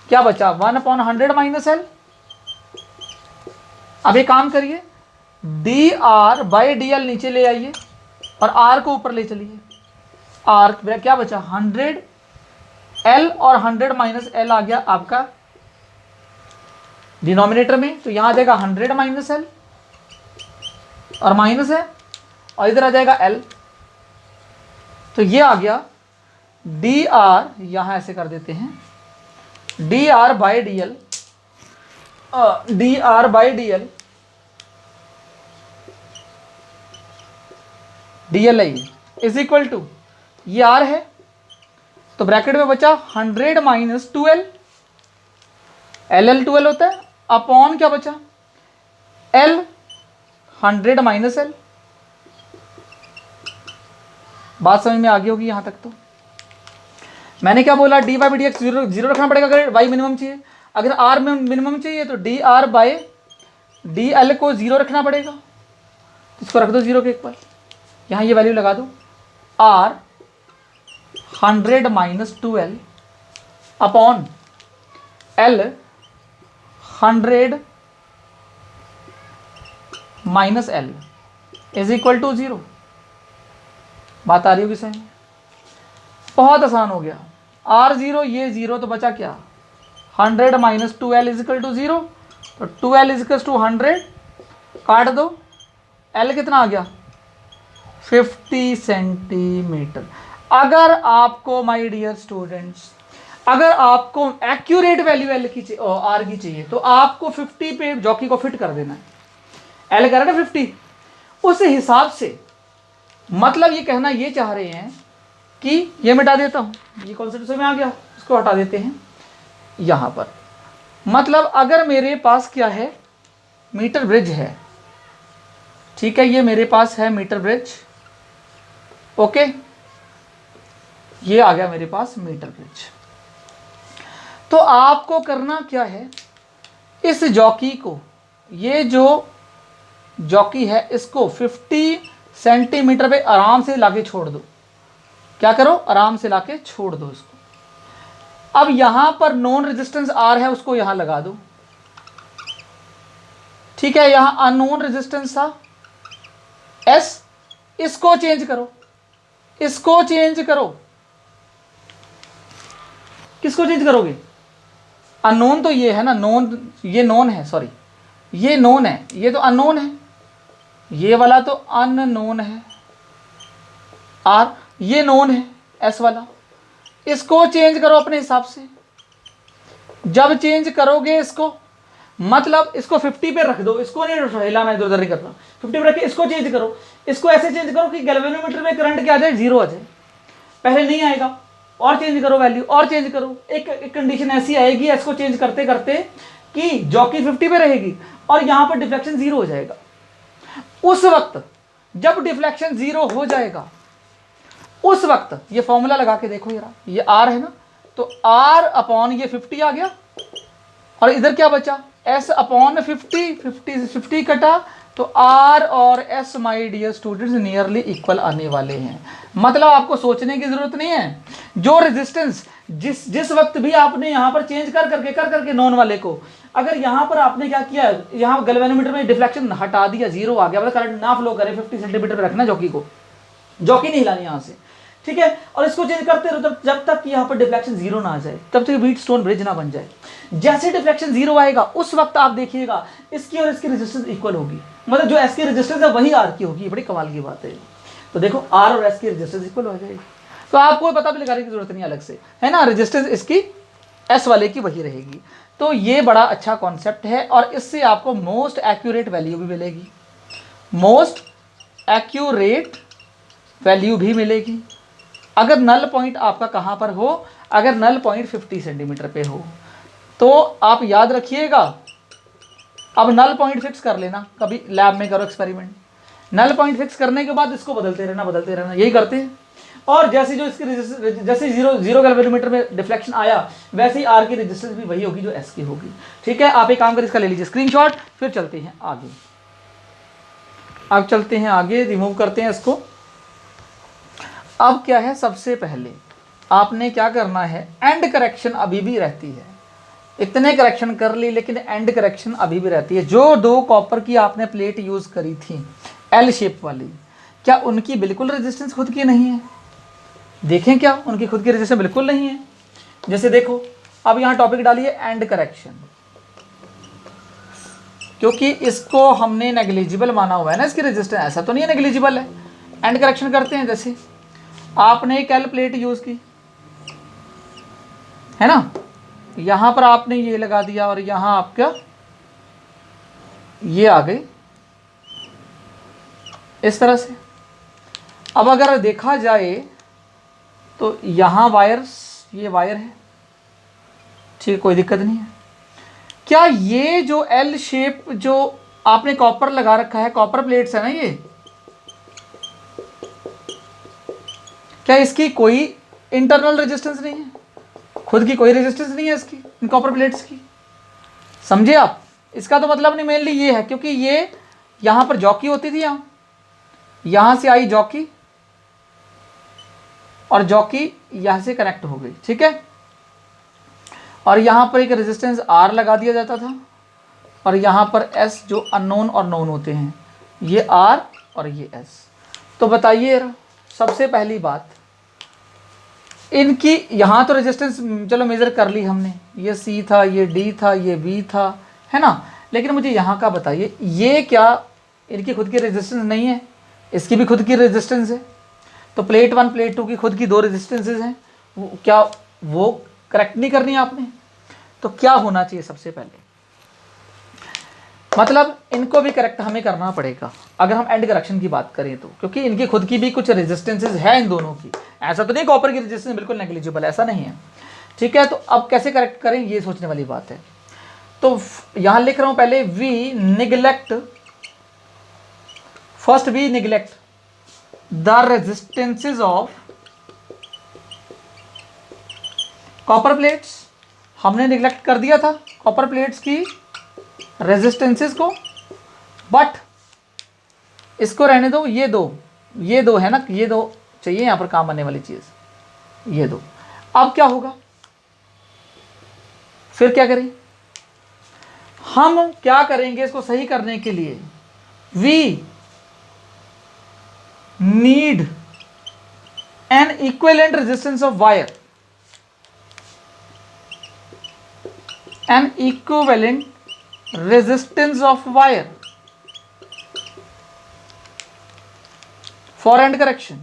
क्या बचा 1/100 माइनस एल। अब एक काम करिए, dr/dl नीचे ले आइए और r को ऊपर ले चलिए, r क्या बचा 100 l और 100 माइनस एल आ गया आपका डिनोमिनेटर में, तो यहां आ जाएगा 100 माइनस एल और माइनस है, और इधर आ जाएगा l, तो ये आ गया dr, यहां ऐसे कर देते हैं dr/dl, dl is equal to, ये r है तो ब्रैकेट में बचा 100 माइनस 2l, l 12 होता है, अपॉन क्या बचा l 100 माइनस l। बात समझ में आ गई होगी यहां तक। तो मैंने क्या बोला, dy/dx 0 रखना पड़ेगा अगर y मिनिमम चाहिए, अगर r मिनिमम चाहिए तो dr/dl को 0 रखना पड़ेगा, इसको रख दो 0 के ऊपर, यहाँ ये वैल्यू लगा दो, r 100 minus 2l upon l 100 minus l is equal to 0। बात आ रही होगी सही, बहुत आसान हो गया। r0 ये 0, तो बचा क्या 100 minus 2l is equal to 0, तो 2l इज इक्वल टू 100, काट दो, l कितना आ गया 50 सेंटीमीटर। अगर आपको माय डियर स्टूडेंट्स, अगर आपको एक्यूरेट वैल्यू एल की आर की चाहिए तो आपको 50 पे जॉकी को फिट कर देना है, एल कह रहा है ना 50, उस हिसाब से, मतलब ये कहना ये चाह रहे हैं कि ये मिटा देता हूं, ये कॉन्सेप्ट में आ गया, इसको हटा देते हैं यहां पर। मतलब अगर मेरे पास क्या है, मीटर ब्रिज है, ठीक है, ये मेरे पास है मीटर ब्रिज, ओके, ये आ गया मेरे पास मीटर ब्रिज। तो आपको करना क्या है, इस जॉकी को, ये जो जॉकी है इसको 50 सेंटीमीटर पे आराम से लाके छोड़ दो, क्या करो आराम से लाके छोड़ दो इसको। अब यहां पर नॉन रेजिस्टेंस आर है, उसको यहां लगा दो, ठीक है, यहां अननोन रेजिस्टेंस था एस, इसको चेंज करो, इसको चेंज करो, किसको चेंज करोगे, अननोन तो ये है ना, नोन, ये नोन है, सॉरी ये नोन है, ये तो अननोन है, ये वाला तो अननोन है आर, ये नोन है एस वाला, इसको चेंज करो अपने हिसाब से। जब चेंज करोगे इसको, मतलब इसको 50 पे रख दो, इसको नहीं हिलाना, इधर उधर नहीं करना, 50 पे रख के इसको चेंज करो, इसको ऐसे चेंज करो कि गैल्वेनोमीटर में करंट क्या आ जाए 0 आ जाए, पहले नहीं आएगा, और चेंज करो वैल्यू, और चेंज करो, एक कंडीशन ऐसी आएगी इसको चेंज करते करते कि जॉकी 50 पे रहेगी और यहां पर डिफ्लेक्शन 0 हो जाएगा। उस वक्त जब डिफ्लेक्शन 0 हो जाएगा, उस वक्त ये फॉर्मूला लगा के देखो यार, ये आर है ना, तो आर अपॉन ये 50 आ गया, और इधर क्या बचा एस अपॉन 50 कटा, तो आर और S my dear students nearly equal आने वाले हैं। मतलब आपको सोचने की जरूरत नहीं है, जो रेजिस्टेंस जिस वक्त भी आपने यहाँ पर चेंज कर करके नॉन वाले को, अगर यहाँ पर आपने क्या किया, यहाँ गैल्वेनोमीटर में डिफ्लेक्शन हटा दिया, 0 आ गया, मतलब करंट ना फ्लो करे, 50 सेंटीमीटर पे रखना जॉकी को, जॉकी नहीं हिलानी यहाँ से, ठीक है, और इसको चेंज करते रहो जब तक यहाँ पर डिफ्लेक्शन 0 ना आ जाए, तब तक व्हीट स्टोन ब्रिज ना बन जाए। जैसे डिफ्लेक्शन 0 आएगा उस वक्त आप देखिएगा इसकी और इसकी रेजिस्टेंस इक्वल होगी, मतलब जो एस की रेजिस्टेंस है वही आर की होगी, बड़ी कमाल की बात है। तो देखो आर और एस की रेजिस्टेंस इक्वल हो जाएगी, तो आपको पता भी लगाने की जरूरत नहीं अलग से, है ना, रेजिस्टेंस इसकी एस वाले की वही रहेगी। तो ये बड़ा अच्छा कॉन्सेप्ट है, और इससे आपको मोस्ट एक्यूरेट वैल्यू भी मिलेगी, मोस्ट एक्यूरेट वैल्यू भी मिलेगी, अगर नल पॉइंट आपका कहाँ पर हो, अगर नल पॉइंट 50 सेंटीमीटर पे हो तो आप याद रखिएगा, अब नल पॉइंट फिक्स कर लेना, कभी लैब में करो एक्सपेरिमेंट, नल पॉइंट फिक्स करने के बाद इसको बदलते रहना, यही करते हैं। और जैसे जो इसकी जैसे जीरो कैलोरीमीटर में डिफ्लेक्शन आया, वैसे ही आर की रेजिस्टेंस भी वही होगी जो एस की होगी। ठीक है, आप एक काम करें, इसका ले लीजिए स्क्रीनशॉट, फिर चलते हैं आगे। अब चलते हैं आगे, रिमूव करते हैं इसको। अब क्या है, सबसे पहले आपने क्या करना है, एंड करेक्शन अभी भी रहती है, इतने करेक्शन कर ली लेकिन एंड करेक्शन अभी भी रहती है। जो दो कॉपर की आपने प्लेट यूज़ करी थी एल शेप वाली, क्या उनकी बिल्कुल रेजिस्टेंस खुद की नहीं है? देखें, क्या उनकी खुद की रेजिस्टेंस बिल्कुल नहीं है? जैसे देखो, अब यहाँ टॉपिक डालिए एंड करेक्शन, क्योंकि इसको हमने नेग्लिजिबल माना हुआ है ना, इसकी रेजिस्टेंस ऐसा तो नहीं है नेग्लिजिबल है। एंड करेक्शन करते हैं, जैसे आपने एक एल प्लेट यूज़ की है ना, यहाँ पर आपने ये लगा दिया और यहाँ आपका ये आ गई इस तरह से। अब अगर देखा जाए तो यहाँ वायर्स, ये वायर है, ठीक, कोई दिक्कत नहीं है। क्या ये जो एल शेप जो आपने कॉपर लगा रखा है, कॉपर प्लेट्स है ना ये, क्या इसकी कोई इंटरनल रेजिस्टेंस नहीं है? खुद की कोई रेजिस्टेंस नहीं है इसकी, इन कॉपर प्लेट्स की, समझे आप? इसका तो मतलब नहीं, मेनली ये है क्योंकि ये यहाँ पर जॉकी होती थी, यहाँ से आई जॉकी और जॉकी यहाँ से कनेक्ट हो गई, ठीक है, और यहाँ पर एक रेजिस्टेंस आर लगा दिया जाता था और यहाँ पर एस जो अननोन और नोन होते हैं, ये आर और ये एस। तो बताइए, सबसे पहली बात, इनकी यहाँ तो रेजिस्टेंस चलो मेज़र कर ली हमने, ये सी था, ये डी था, ये बी था, है ना, लेकिन मुझे यहाँ का बताइए, ये क्या इनकी खुद की रेजिस्टेंस नहीं है? इसकी भी खुद की रेजिस्टेंस है। तो प्लेट 1 प्लेट 2 की खुद की 2 रेजिस्टेंसेज हैं, क्या वो करेक्ट नहीं करनी आपने? तो क्या होना चाहिए सबसे पहले, मतलब इनको भी करेक्ट हमें करना पड़ेगा अगर हम एंड करेक्शन की बात करें तो, क्योंकि इनकी खुद की भी कुछ रेजिस्टेंसेज है इन दोनों की। ऐसा तो नहीं कॉपर की रेजिस्टेंस बिल्कुल नेग्लिजिबल, ऐसा नहीं है, ठीक है। तो अब कैसे करेक्ट करें, ये सोचने वाली बात है। तो यहां लिख रहा हूं पहले, we neglect, first we neglect the resistances of copper plates. हमने निग्लेक्ट कर दिया था कॉपर प्लेट्स की रेजिस्टेंसेस को, बट इसको रहने दो, ये दो है ना, ये दो चाहिए यहां पर काम आने वाली चीज, ये दो। अब क्या होगा, फिर क्या करें, हम क्या करेंगे इसको सही करने के लिए, we need an equivalent resistance of wire, an equivalent resistance of wire for end correction,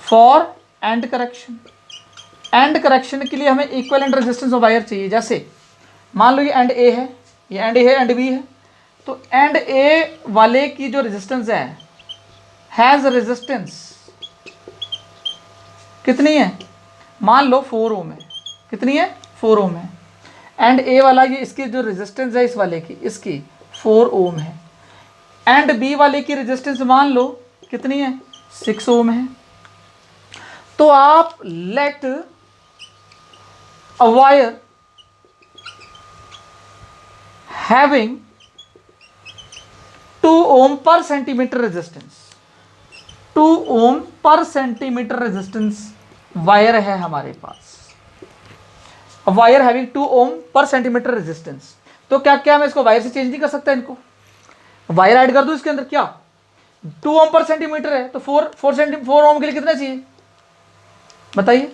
for end correction। And correction के लिए हमें इक्विवेलेंट रेजिस्टेंस ऑफ वायर चाहिए। जैसे मान लो ये एंड ए है, ये एंड ए है, एंड बी है, तो एंड ए वाले की जो रेजिस्टेंस है, हैज रेजिस्टेंस कितनी है, मान लो 4 ओम है, कितनी है, 4 ओम है। एंड ए वाला ये इसकी जो रेजिस्टेंस है इस वाले की, इसकी 4 ओम है। एंड बी वाले की रेजिस्टेंस मान लो कितनी है, 6 ओम है। तो आप late a wire having 2 Om per centimetre resistance, 2 Om per centimetre resistance wire है हमारे पास, वायर हैविंग 2 ओम पर सेंटीमीटर रेजिस्टेंस। तो क्या क्या मैं इसको वायर से चेंज नहीं कर सकता, इनको वायर ऐड कर दूं इसके अंदर, क्या 2 ओम पर सेंटीमीटर है तो 4 ओम के लिए कितना चाहिए बताइए,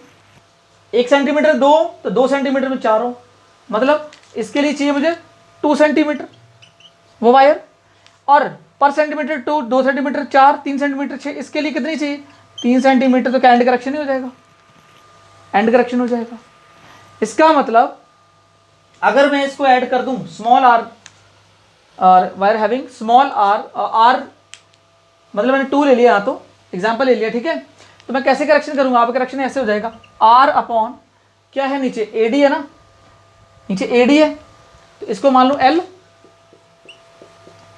1 सेंटीमीटर 2, तो 2 सेंटीमीटर में 4 ओम, मतलब इसके लिए चाहिए मुझे 2 सेंटीमीटर वो वायर, और पर सेंटीमीटर 2 सेंटीमीटर 4, 3 सेंटीमीटर 6, इसके लिए कितनी चाहिए 3 सेंटीमीटर। तो क्या एंड करेक्शन ही हो जाएगा, एंड करेक्शन हो जाएगा। इसका मतलब अगर मैं इसको ऐड कर दूं स्मॉल आर, और wire having small R, R मतलब मैंने 2 ले लिया, यहाँ तो एग्जांपल ले लिया, ठीक है। तो मैं कैसे करेक्शन करूंगा, आप करेक्शन ऐसे हो जाएगा, R अपॉन क्या है नीचे AD है ना, नीचे AD है तो इसको मान लो L,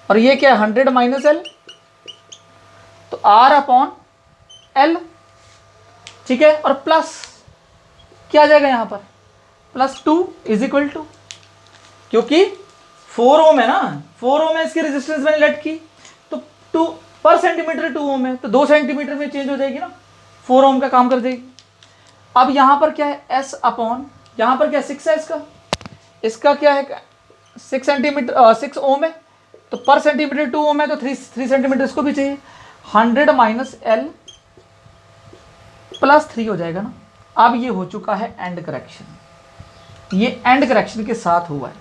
और ये क्या है 100 माइनस L, तो R अपॉन L, ठीक है, और प्लस क्या आ जाएगा यहाँ पर +2 इज इक्वल टू, क्योंकि 4 ओम है ना, 4 ओम है इसकी रेजिस्टेंस मैंने लेट की, तो 2 पर सेंटीमीटर 2 ओम है, तो 2 सेंटीमीटर में चेंज हो जाएगी ना, 4 ओम का काम कर देगी। अब यहाँ पर क्या है S अपॉन, यहाँ पर क्या 6 है इसका क्या है 6 सेंटीमीटर 6 ओम है, तो पर सेंटीमीटर 2 ओम है, तो 3 सेंटीमीटर इसको भी चाहिए, 100 माइनस L +3 हो जाएगा ना। अब ये हो चुका है एंड करेक्शन, ये एंड करेक्शन के साथ हुआ है,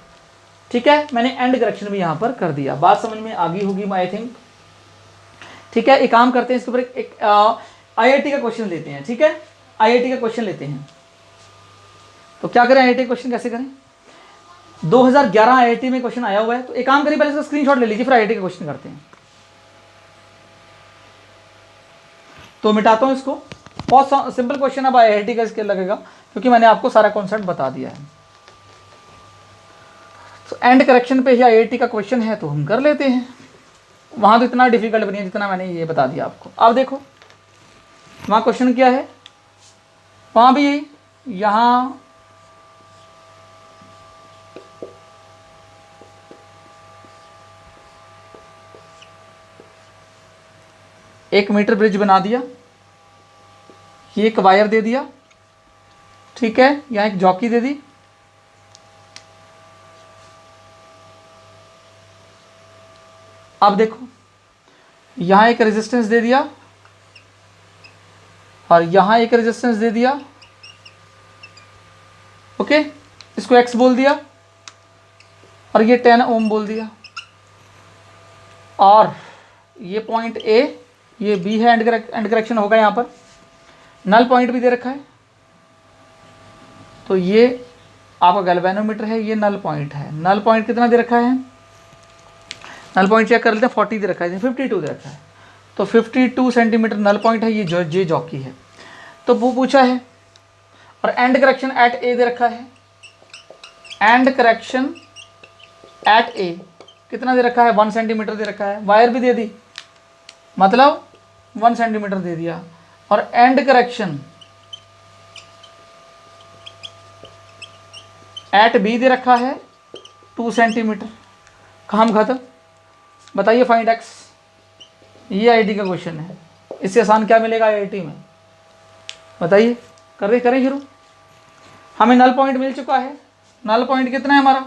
ठीक है, मैंने एंड करेक्शन भी यहाँ पर कर दिया। बात समझ में आ गई होगी आई थिंक, ठीक है। एक काम करते हैं, इसके ऊपर एक IIT का क्वेश्चन लेते हैं, ठीक है, IIT का क्वेश्चन लेते हैं। तो क्या करें, IIT क्वेश्चन कैसे करें, 2011 IIT में क्वेश्चन आया हुआ है, तो एक काम करिए पहले इसका स्क्रीनशॉट ले लीजिए, फिर IIT का क्वेश्चन करते हैं। तो मिटाता हूं इसको, बहुत सिंपल क्वेश्चन अब IIT का इसके लगेगा, क्योंकि मैंने आपको सारा कॉन्सेप्ट बता दिया है। तो एंड करेक्शन पे ही IIT का क्वेश्चन है, तो हम कर लेते हैं, वहां तो इतना डिफिकल्ट नहीं है जितना मैंने ये बता दिया आपको। अब देखो वहां क्वेश्चन क्या है, वहां भी यही, यहां एक मीटर ब्रिज बना दिया, ये एक वायर दे दिया, ठीक है, यहाँ एक जॉकी दे दी, अब देखो यहाँ एक रेजिस्टेंस दे दिया और यहाँ एक रेजिस्टेंस दे दिया, ओके, इसको X बोल दिया और ये 10 ओम बोल दिया, और ये पॉइंट A, ये B है, एंड करेक्शन होगा यहाँ पर, नल पॉइंट भी दे रखा है, तो ये आपका गैल्वेनोमीटर है, ये नल पॉइंट है, नल पॉइंट कितना दे रखा है, नल पॉइंट चेक कर लेते हैं, 40 दे रखा है, 52 दे रखा है, तो 52 सेंटीमीटर नल पॉइंट है, ये जॉकी है, तो वो पूछा है, और एंड करेक्शन एट A दे रखा है, एंड करेक्शन एट A कितना दे रखा है 1 सेंटीमीटर दे रखा है, वायर भी दे दी, मतलब 1 सेंटीमीटर दे दिया, और एंड करेक्शन एट B दे रखा है 2 सेंटीमीटर, काम खत्म। बताइए फाइंड X, ये IIT का क्वेश्चन है, इससे आसान क्या मिलेगा IIT में, बताइए, करें शुरू। हमें नल पॉइंट मिल चुका है, नल पॉइंट कितना है हमारा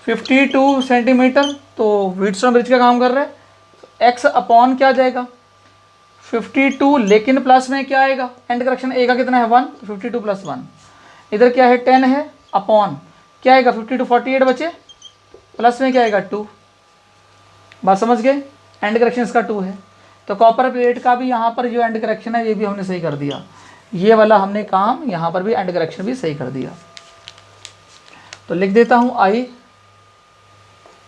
52 सेंटीमीटर, तो व्हीटस्टोन ब्रिज का काम कर रहा है, X अपॉन क्या आ जाएगा 52, लेकिन प्लस में क्या आएगा, एंड करेक्शन A का कितना है 1, 52 + 1, इधर क्या है 10 है, अपॉन क्या आएगा 52 48 बचे, प्लस में क्या आएगा 2, बात समझ गए, एंड करेक्शन इसका 2 है, तो कॉपर प्लेट का भी यहाँ पर जो एंड करेक्शन है ये भी हमने सही कर दिया, ये वाला हमने काम यहाँ पर भी एंड करेक्शन भी सही कर दिया। तो लिख देता हूँ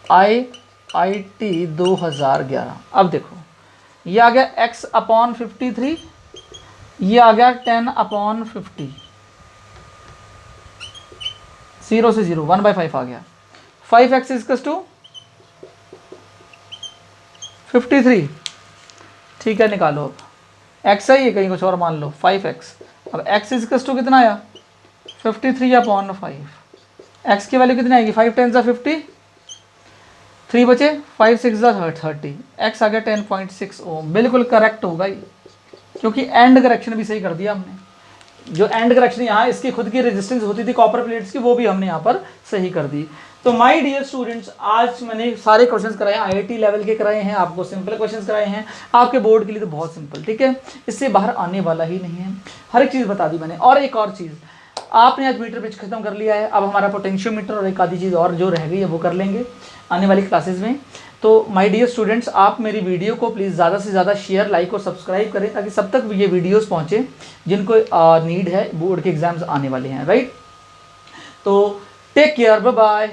IIT 2011। अब देखो ये आ गया X अपॉन 53, ये आ गया 10 अपॉन 50, 0 से 0 1/5 आ गया, 5x इक्वल्स टू 53, ठीक है, निकालो अब x सही है, कहीं कुछ और मान लो 5x, अब x इक्वल्स टू कितना आया 53/5, x की वैल्यू कितनी आएगी 5 × 10 = 50, 3 बचे, 5 × 6 = 30, x आ गया 10.6 ओम, बिल्कुल करेक्ट होगा ये, क्योंकि एंड करेक्शन भी सही कर दिया हमने, जो एंड करेक्शन यहाँ इसकी खुद की रेजिस्टेंस होती थी कॉपर प्लेट्स की, वो भी हमने यहाँ पर सही कर दी। तो माय डियर स्टूडेंट्स, आज मैंने सारे क्वेश्चंस कराए, IIT लेवल के कराए हैं, आपको सिंपल क्वेश्चंस कराए हैं, आपके बोर्ड के लिए तो बहुत सिंपल, ठीक है, इससे बाहर आने वाला ही नहीं है, हर एक चीज़ बता दी मैंने। और एक और चीज़, आपने आज मीटर ब्रिज खत्म कर लिया है, अब हमारा पोटेंशियोमीटर और एक आधी चीज़ और जो रह गई है वो कर लेंगे आने वाली क्लासेज में। तो माय डियर स्टूडेंट्स, आप मेरी वीडियो को प्लीज़ ज़्यादा से ज़्यादा शेयर, लाइक और सब्सक्राइब करें, ताकि सब तक ये वीडियोस पहुँचे जिनको नीड है, बोर्ड के एग्जाम्स आने वाले हैं, राइट। तो टेक केयर, बाय बाय।